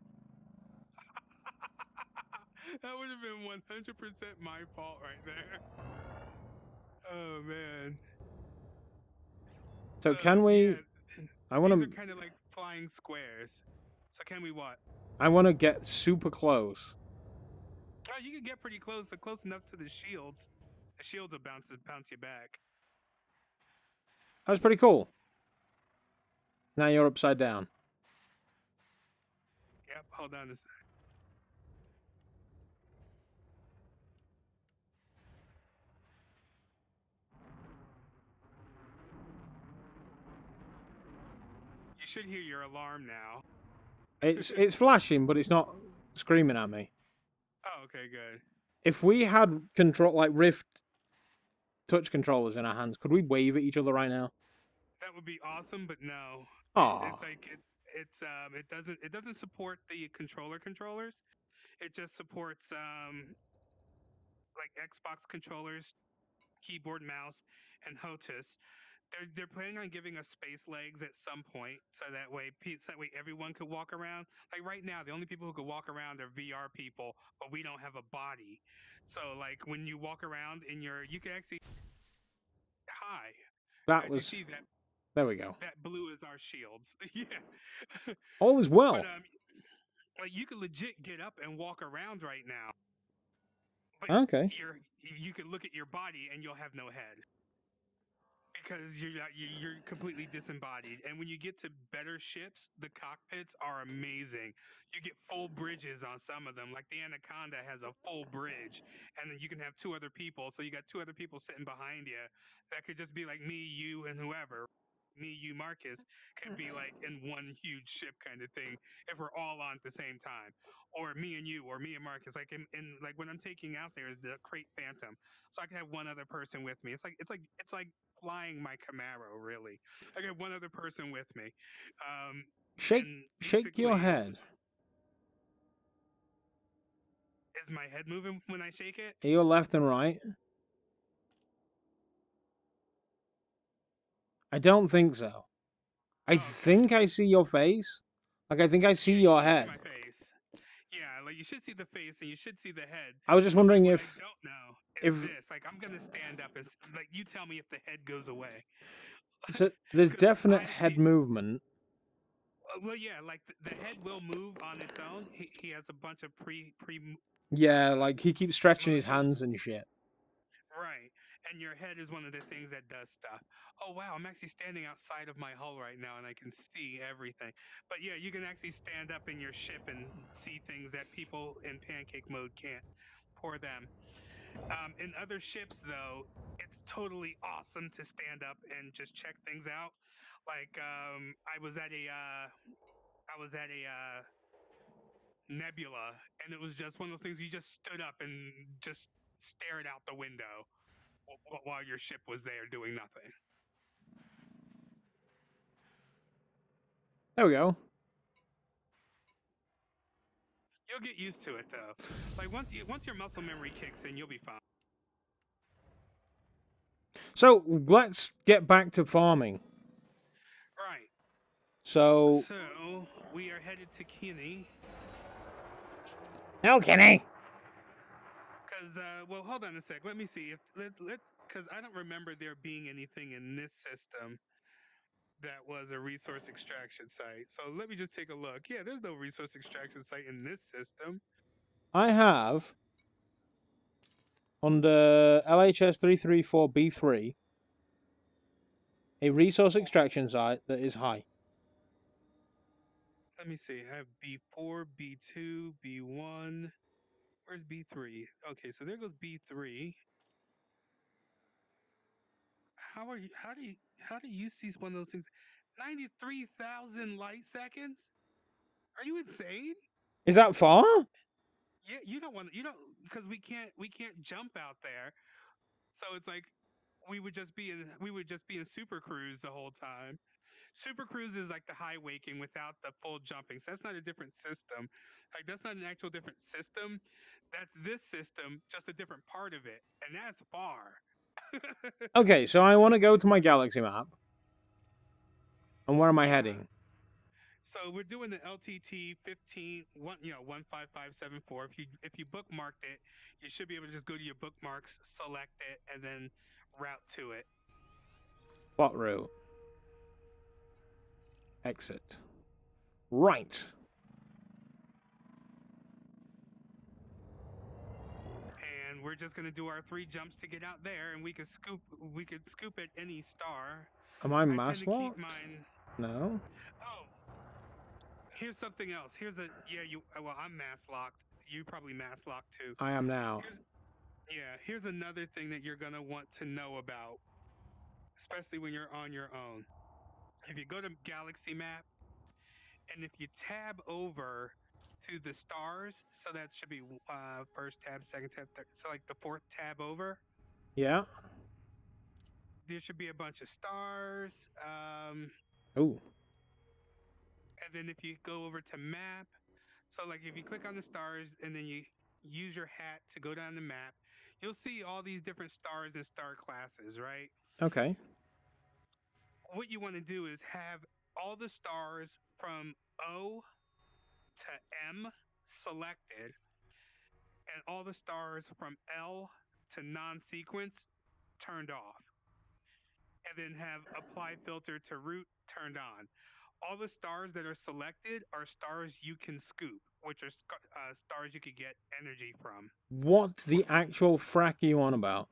That would have been 100% my fault right there. Oh, man.
So can we...
Yeah,
I want
these
to...
are kind of like flying squares. So can we what?
I want to get super close.
Oh, you can get pretty close. Close enough to the shields. The shields will bounce you back.
That was pretty cool. Now you're upside down.
Yep, hold on a sec. You should hear your alarm now.
It's flashing, but it's not screaming at me.
Oh, okay, good.
If we had control, like Rift touch controllers in our hands, could we wave at each other right now?
That would be awesome, but no.
Aww.
It's like it doesn't support the controllers. It just supports like Xbox controllers, keyboard, mouse, and HOTAS. They're planning on giving us space legs at some point, so that way everyone could walk around. Like right now, the only people who could walk around are VR people, but we don't have a body. So like when you walk around you can actually hi.
That was.
You see that?
There we go.
That blue is our shields. Yeah.
All is well.
But like you could legit get up and walk around right now. But
okay.
You could look at your body and you'll have no head. Because you're completely disembodied, and when you get to better ships, the cockpits are amazing. You get full bridges on some of them, like the Anaconda has a full bridge, and then you can have two other people. So you got two other people sitting behind you. That could just be like me, you, and whoever. Me, you, Marcus could be like in one huge ship kind of thing if we're all on at the same time, or me and you, or me and Marcus. Like in like when I'm taking out there is the Crate Phantom, so I can have one other person with me. It's like flying my Camaro, really. I got one other person with me.
Shake your head.
my head moving when I shake it?
Are you left and right? I don't think so. I
Oh, okay.
think I see your face. Like, I think I see
Yeah,
your
you should see
head.
my face. Yeah, like you should see the face and you should see the head.
I was just
But like
wondering
what I
if
don't know is
if
this. Like I'm gonna stand up and like you tell me if the head goes away.
so there's
Because
definite
I
head
see.
movement.
Well, yeah, like the head will move on its own. He has a bunch of
Yeah, like he keeps stretching his
motions.
hands and shit.
Right. And your head is one of the things that does stuff. Oh, wow. I'm actually standing outside of my hull right now and I can see everything. But yeah, you can actually stand up in your ship and see things that people in pancake mode can't. Poor them. In other ships, though, it's totally awesome to stand up and just check things out. Like, I was at a nebula, and it was just one of those things you just stood up and just stared out the window while your ship was there doing nothing.
There we go.
You'll get used to it though. Like once your muscle memory kicks in, you'll be fine.
So let's get back to farming.
Right.
So
We are headed to Kinney.
no, Kenny.
Cause well, hold on a sec. Let me see if let's because I don't remember there being anything in this system that was a resource extraction site. So let me just take a look. Yeah, there's no resource extraction site in this system.
I have under LHS 334B3 a resource extraction site that is high.
Let me see. I have B4, B2, B1. Where's B3? Okay, so there goes B3. How do you see one of those things? 93,000 light seconds? Are you insane?
Is that far?
Yeah, you don't because we can't jump out there. So it's like we would just be in super cruise the whole time. Super cruise is like the high waking without the full jumping. So that's not a different system. Like that's not an actual different system. That's this system, just a different part of it. And that's far.
Okay, so I want to go to my galaxy map. And where am I
Yeah.
heading?
So we're doing the LTT 15574. If you bookmarked it, you should be able to just go to your bookmarks, select it, and then route to it.
Plot route. Exit. Right.
And we're just gonna do our 3 jumps to get out there, and we could scoop at any star.
Am I
I tend
mass
to keep
locked?
mine.
No.
Oh, here's something else. Well, I'm mass locked. You probably mass locked too.
I am now.
Here's another thing that you're gonna want to know about, especially when you're on your own. If you go to Galaxy Map and if you tab over to the stars, so that should be first tab, second tab, third, so like the fourth tab over,
Yeah.
there should be a bunch of stars.
Ooh.
And then if you go over to map, so like if you click on the stars and then you use your hat to go down the map, you'll see all these different stars and star classes, right?
Okay.
What you want to do is have all the stars from O to M selected and all the stars from L to non-sequence turned off. And then have apply filter to route turned on. All the stars that are selected are stars you can scoop, which are stars you could get energy from.
What the actual frack are you on about?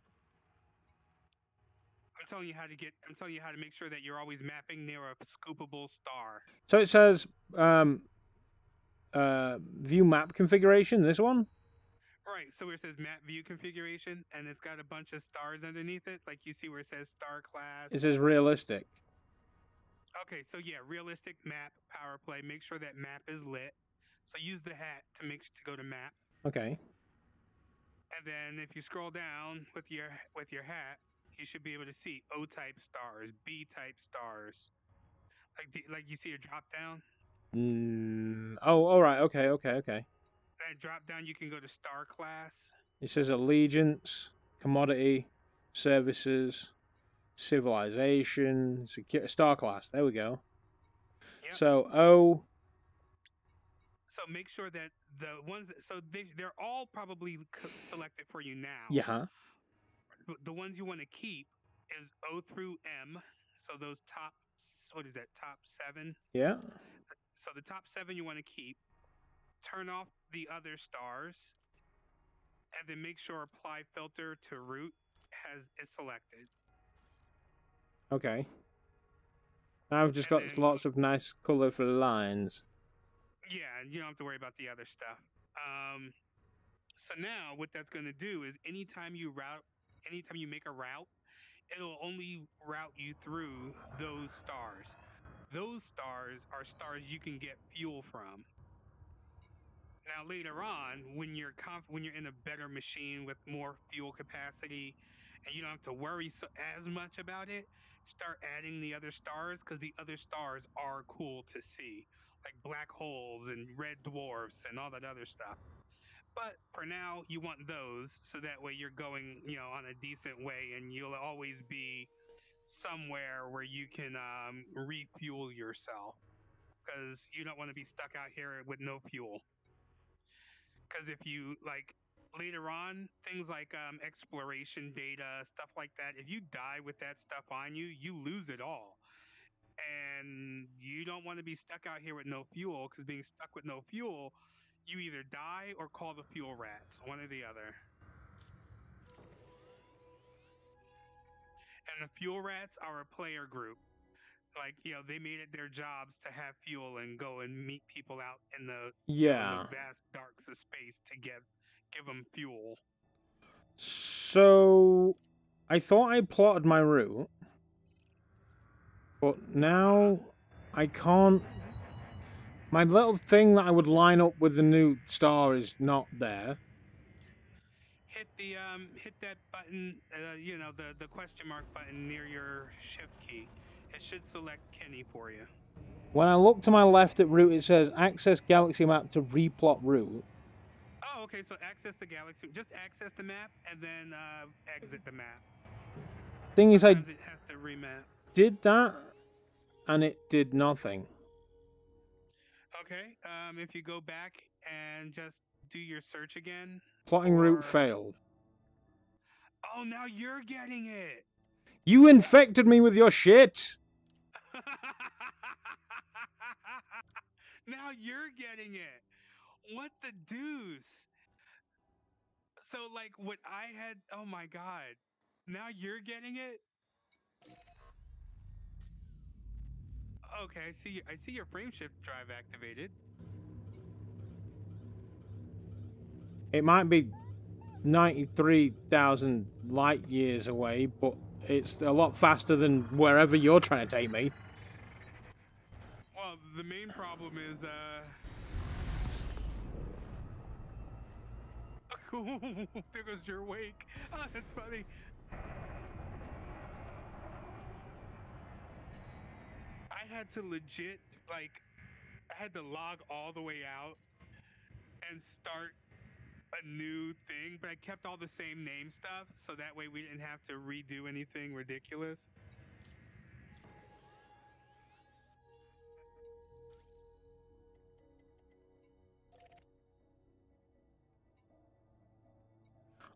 I'm telling you how to make sure that you're always mapping near a scoopable star.
So it says view map configuration, this one?
Right. So where it says map view configuration and it's got a bunch of stars underneath it, like you see where it says star class.
It says realistic.
Okay, so yeah, realistic map power play. Make sure that map is lit. So use the hat to go to map.
Okay.
And then if you scroll down with your hat, you should be able to see O type stars, B type stars. Like you see a drop down.
Oh, all right. Okay.
At drop down, you can go to star class.
It says allegiance, commodity, services, civilization, secure, star class. There we go.
Yep.
So O.
So make sure that the ones, so they're all probably selected for you now.
Yeah.
The ones you want to keep is O through M. So those top, what is that? Top 7.
Yeah.
So the top 7 you want to keep. Turn off the other stars, and then make sure apply filter to root is selected.
Okay. Now I've just
And
got
then,
lots of nice colourful lines.
yeah, you don't have to worry about the other stuff. So now what that's going to do is anytime you make a route, it'll only route you through those stars. Those stars are stars you can get fuel from. Now later on, when you're in a better machine with more fuel capacity, and you don't have to worry as much about it, start adding the other stars because the other stars are cool to see, like black holes and red dwarfs and all that other stuff. But for now, you want those so that way you're going, on a decent way, and you'll always be somewhere where you can refuel yourself because you don't want to be stuck out here with no fuel. Because if you like later on things like exploration data, stuff like that, if you die with that stuff on you, you lose it all. And you don't want to be stuck out here with no fuel because being stuck with no fuel, you either die or call the fuel rats, one or the other. And the fuel rats are a player group. Like, they made it their jobs to have fuel and go and meet people out in the in the
Yeah.
vast darks of space to give them fuel.
So I thought I plotted my route, but now I can't. My little thing that I would line up with the new star is not there.
Hit that button, the question mark button near your shift key. It should select Kenny for you.
When I look to my left at route, it says access galaxy map to replot route.
Oh, okay. So access the galaxy. Just access the map and then exit the map.
Thing is,
Sometimes it has to remap.
did that, and it did nothing.
Okay. If you go back and just do your search again.
Plotting route failed.
Oh, now you're getting it.
You infected me with your shit.
Now you're getting it. What the deuce? So, like, what I had. Oh my god. Now you're getting it. Okay, I see your frame shift drive activated.
It might be 93,000 light years away, but it's a lot faster than wherever you're trying to take me.
Well, the main problem is, there goes your wake. Oh, that's funny. I had to legit, like, I had to log all the way out and start a new thing, but I kept all the same name stuff, so that way we didn't have to redo anything ridiculous.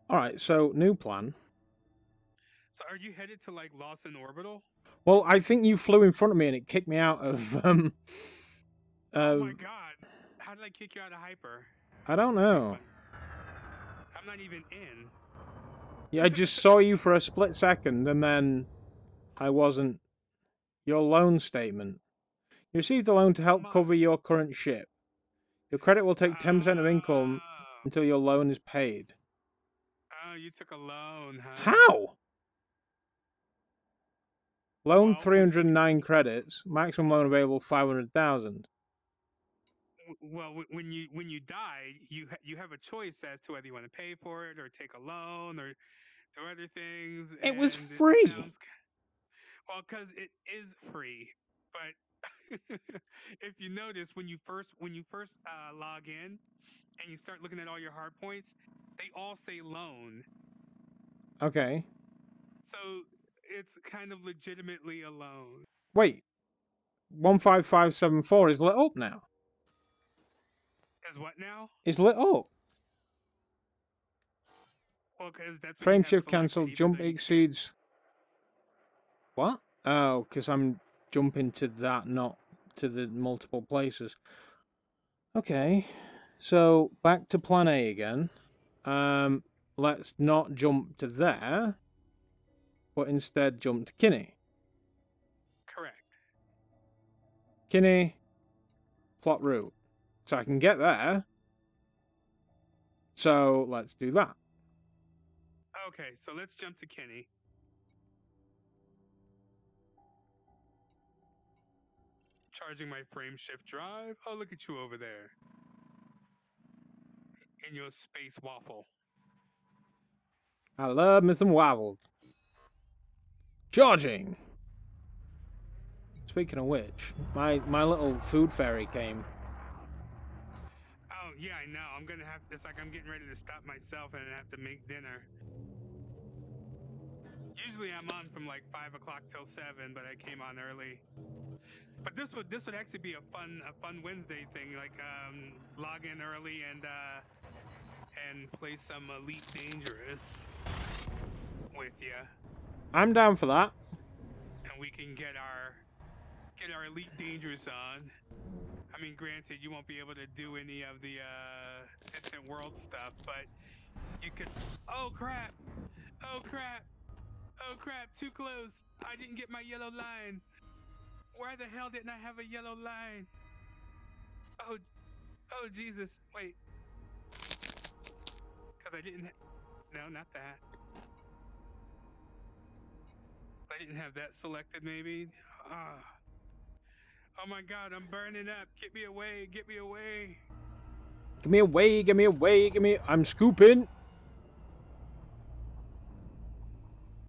Alright, so new plan.
So are you headed to, like, Lawson Orbital?
Well, I think you flew in front of me and it kicked me out of,
oh my god. How did I kick you out of Hyper?
I don't know.
I'm not even in.
Yeah, I just saw you for a split second and then I wasn't. Your loan statement. You received a loan to help cover your current ship. Your credit will take 10% of income until your loan is paid.
Oh, you took a loan, huh?
How? Loan 309 credits. Maximum loan available 500,000.
Well, when you die, you have a choice as to whether you want to pay for it or take a loan or do other things.
It was free.
Well, because it is free, but if you notice when you first log in, and you start looking at all your hard points, they all say lone.
Okay.
So it's kind of legitimately a loan.
Wait. 15574 is lit up now.
Is what now?
Is lit up.
Well, because that's what you
Frame
have
shift
selected,
cancelled.
even
Jump
though you can't.
exceeds. What? Oh, because I'm jumping to that, not to the multiple places. Okay. So back to plan A again. Let's not jump to there, but instead jump to Kinney.
Correct.
Kinney, plot route. So I can get there. So let's do that.
Okay, so let's jump to Kenny. Charging my frame shift drive. Oh, look at you over there. In your space waffle.
I love me some waffles. Charging! Speaking of which, my little food fairy came.
Oh, yeah, I know. I'm gonna have. It's like I'm getting ready to stop myself and have to make dinner. Usually I'm on from like 5 o'clock till 7, but I came on early. But this would actually be a fun Wednesday thing, like log in early and play some Elite Dangerous with you.
I'm down for that.
And we can get our Elite Dangerous on. I mean, granted, you won't be able to do any of the distant world stuff, but you could. Oh crap! Oh crap! Oh crap! Too close! I didn't get my yellow line. Why the hell didn't I have a yellow line? Oh, oh Jesus! Wait, because I didn't. No, not that. I didn't have that selected. Maybe. Ah. Oh my God! I'm burning up. Get me away! Get me away!
Give me away, give me away, give me... I'm scooping.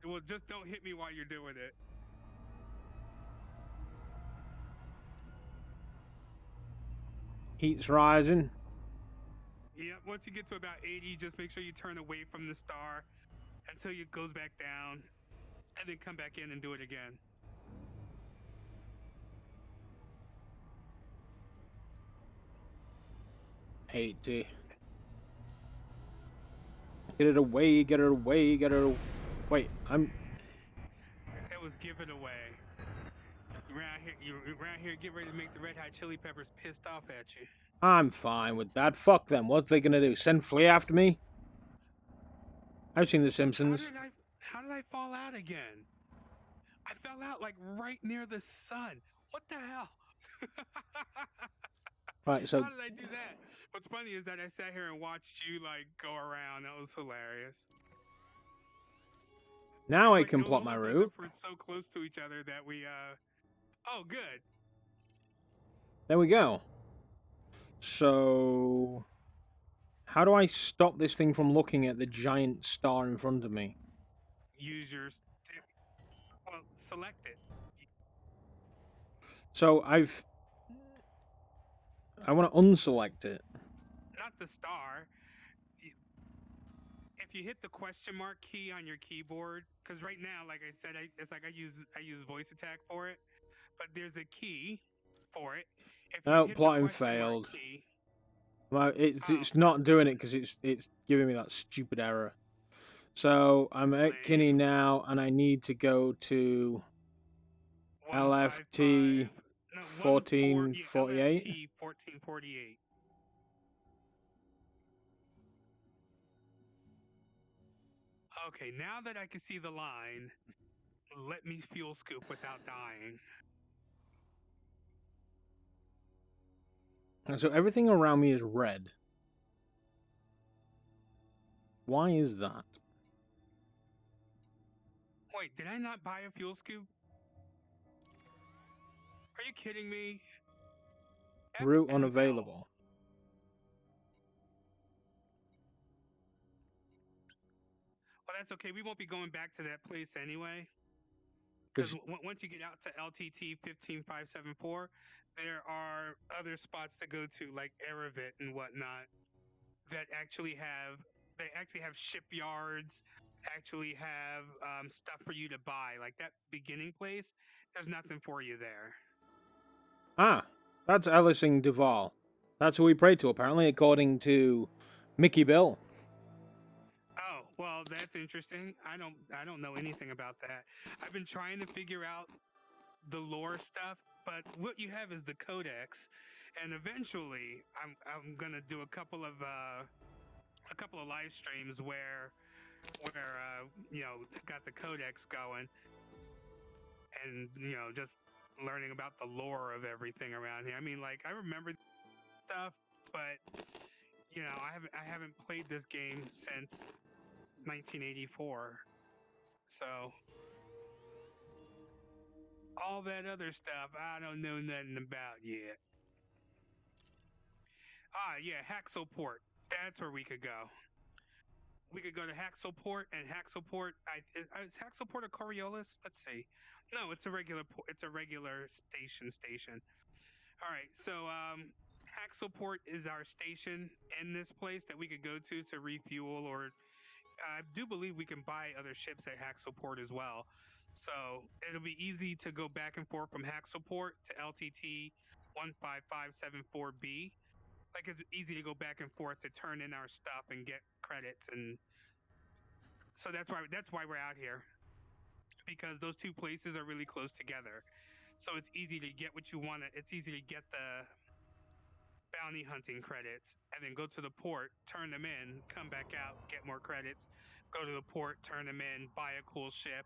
Well, just don't hit me while you're doing it.
Heat's rising.
Yeah, once you get to about 80, just make sure you turn away from the star until it goes back down, and then come back in and do it again.
Get it away, get it away, get it away. Wait, I'm...
It was given away. You around here, get ready to make the Red Hot Chili Peppers pissed off at you.
I'm fine with that. Fuck them. What are they gonna do? Send Flea after me? I've seen The Simpsons.
How did I fall out again? I fell out like right near the sun. What the hell?
Right, so...
How did I do that? What's funny is that I sat here and watched you like go around. That was hilarious.
Now I
Like,
can
it was
plot my
almost as
route.
if we're so close to each other that we Oh, good.
There we go. So... How do I stop this thing from looking at the giant star in front of me?
Use your well, select it.
So I want to unselect it.
Not the star. If you hit the question mark key on your keyboard, because right now, like I said, it's like I use voice attack for it, but there's a key for it. If you
No,
hit
plotting
the question
failed.
mark key,
Well, it's not doing it because it's giving me that stupid error. So I'm at Kinney now, and I need to go to LFT 1448.
LFT 1448. Okay, now that I can see the line, let me fuel scoop without dying.
And so everything around me is red. Why is that?
Wait, did I not buy a fuel scoop? Are you kidding me?
Route unavailable.
Well, that's okay. We won't be going back to that place anyway. Because once you get out to LTT 15574, there are other spots to go to, like Eravit and whatnot. that actually have shipyards, actually have stuff for you to buy. Like that beginning place, there's nothing for you there.
Ah, that's Ellising Duval. That's who we pray to, apparently, according to Mickey Bill.
Oh, well, that's interesting. I don't know anything about that. I've been trying to figure out the lore stuff, but what you have is the codex, and eventually I'm gonna do a couple of live streams where got the codex going, and just learning about the lore of everything around here. I mean, like I remember stuff, but I haven't played this game since 1984, so all that other stuff I don't know nothing about yet. Ah, yeah, Haxoport. That's where we could go. We could go to Haxoport, and Haxoport. Is Haxoport a Coriolis? Let's see. No, it's a regular. It's a regular station. All right, so Haxoport is our station in this place that we could go to refuel, or I do believe we can buy other ships at Haxoport as well. So it'll be easy to go back and forth from Haxoport to LTT 15574B. Like it's easy to go back and forth to turn in our stuff and get credits, and so that's why we're out here, because those two places are really close together. So it's easy to get what you want. It's easy to get the bounty hunting credits and then go to the port, turn them in, come back out, get more credits, go to the port, turn them in, buy a cool ship.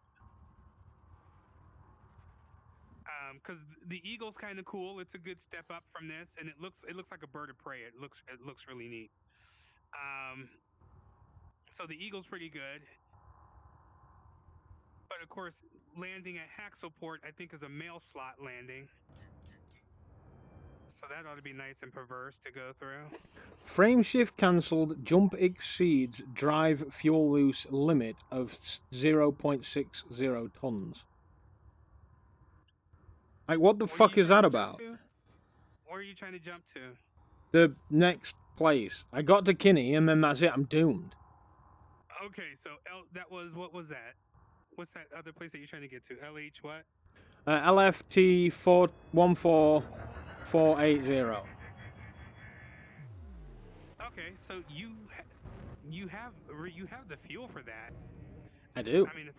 Because the Eagle's kind of cool. It's a good step up from this, and it looks like a bird of prey. It looks really neat. Um, so the Eagle's pretty good. But of course, landing at Haxoport, I think, is a mail slot landing. So that ought to be nice and perverse to go through.
Frame shift cancelled. Jump exceeds drive fuel loose limit of 0.60 tons. Like, what the fuck is that about?
Where are you trying to jump to?
The next place. I got to Kinney, and then that's it. I'm doomed.
Okay, so what was that? What's that other place that you're trying to get to? LH what?
LFT 414480.
Okay, so you have the fuel for that.
I do.
I mean,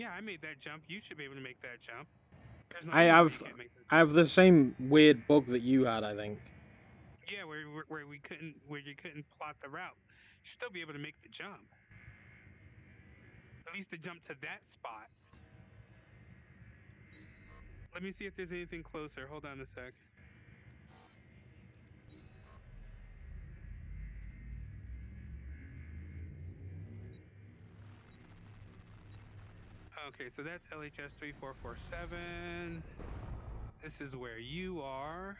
I made that jump. You should be able to make that jump. There's no
I
reason why you
have
can't make that
I have the same weird bug that you had, I think.
Yeah, where you couldn't plot the route. You still be able to make the jump. At least the jump to that spot. Let me see if there's anything closer. Hold on a sec. Okay, so that's LHS 3447. This is where you are.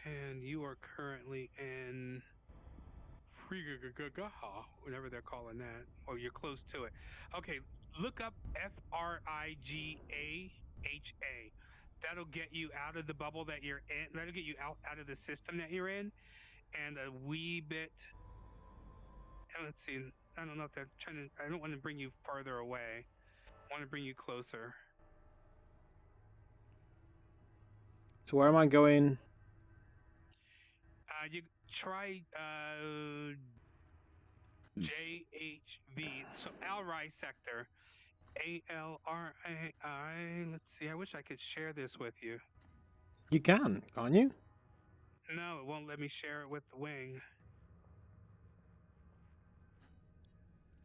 And you are currently in Frigagaha, whatever they're calling that. Or you're close to it. Okay, look up FRIGAHA. That'll get you out of the bubble that you're in. That'll get you out of the system that you're in. And a wee bit. And let's see. I don't know if they're trying to. I don't want to bring you farther away. I want to bring you closer.
So where am I going?
You try JHV. So Alri sector. ALRAI. Let's see. I wish I could share this with you.
You can, can't you?
No, it won't let me share it with the wing.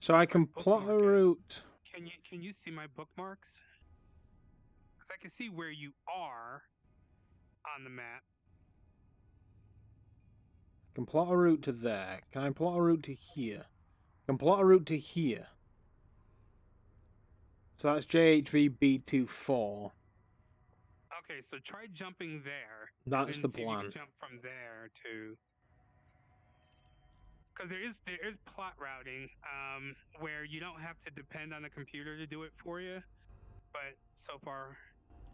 So I can plot a route.
Can you see my bookmarks? Because I can see where you are on the map.
I can plot a route to there. Can I plot a route to here? I can plot a route to here. So that's JHVB24.
Okay, so try jumping there.
That's the
see if you
plan.
can jump from there to. Because there is plot routing where you don't have to depend on the computer to do it for you. But so far,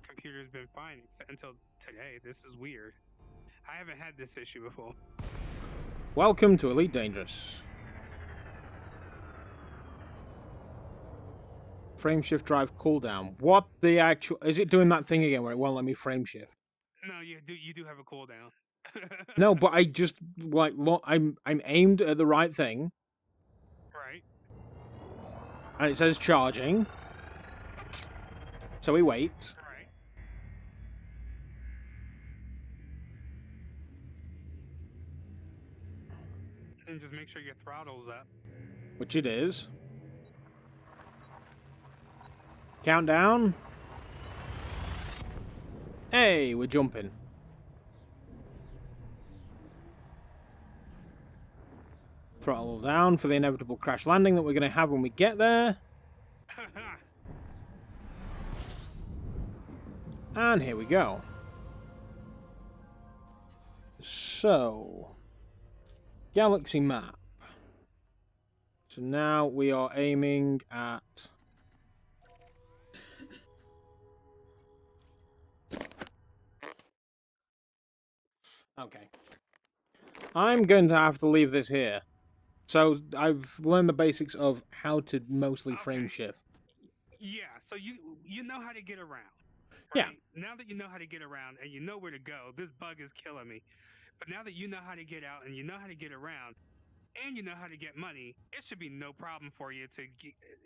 computer's been fine until today. This is weird. I haven't had this issue before.
Welcome to Elite Dangerous. Frame shift drive cooldown. What the actual... Is it doing that thing again where it won't let me frame shift?
No, you do have a cooldown.
No, but I just like I'm aimed at the right thing.
Right.
And it says charging. So we wait.
Right. And just make sure your throttle's up.
Which it is. Countdown. Hey, we're jumping. Throttle down for the inevitable crash landing that we're going to have when we get there. And here we go. So, galaxy map. So now we are aiming at... Okay. I'm going to have to leave this here. So I've learned the basics of how to mostly frame shift.
Yeah, so you know how to get around.
Yeah.
Right? Now that you know how to get around and you know where to go, this bug is killing me. But now that you know how to get out and you know how to get around and you know how to get money, it should be no problem for you to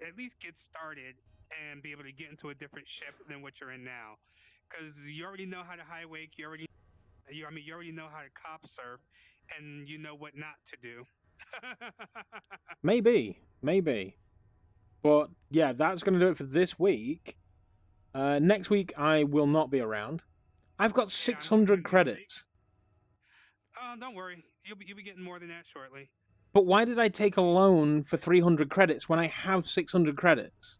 at least get started and be able to get into a different ship than what you're in now. Because you already know how to high wake, you already know how to cop surf, and you know what not to do.
Maybe. But yeah, that's going to do it for this week. Next week I will not be around. I've got 600 credits.
Oh, don't worry. You'll be getting more than that shortly.
But why did I take a loan for 300 credits when I have 600 credits?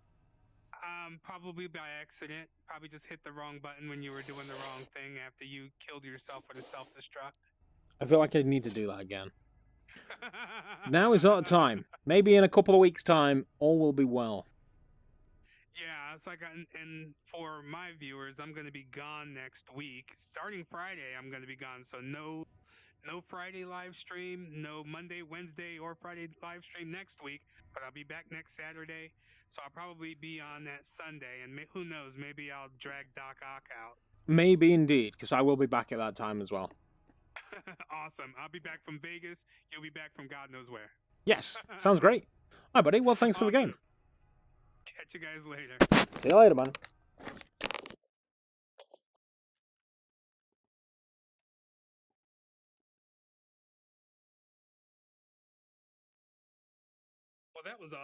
Probably by accident. Probably just hit the wrong button when you were doing the wrong thing after you killed yourself with a self-destruct.
I feel like I need to do that again. Now is not the time. Maybe in a couple of weeks' time, all will be well.
Yeah, it's like, and for my viewers, I'm going to be gone next week. Starting Friday, I'm going to be gone. So no Friday live stream, no Monday, Wednesday, or Friday live stream next week. But I'll be back next Saturday. So I'll probably be on that Sunday. And who knows, maybe I'll drag Doc Ock out.
Maybe indeed, because I will be back at that time as well.
Awesome. I'll be back from Vegas. You'll be back from God knows where.
Yes, sounds great. All right, buddy. Well, thanks for the game.
Catch you guys later.
See you later, man.
Well, that was awesome.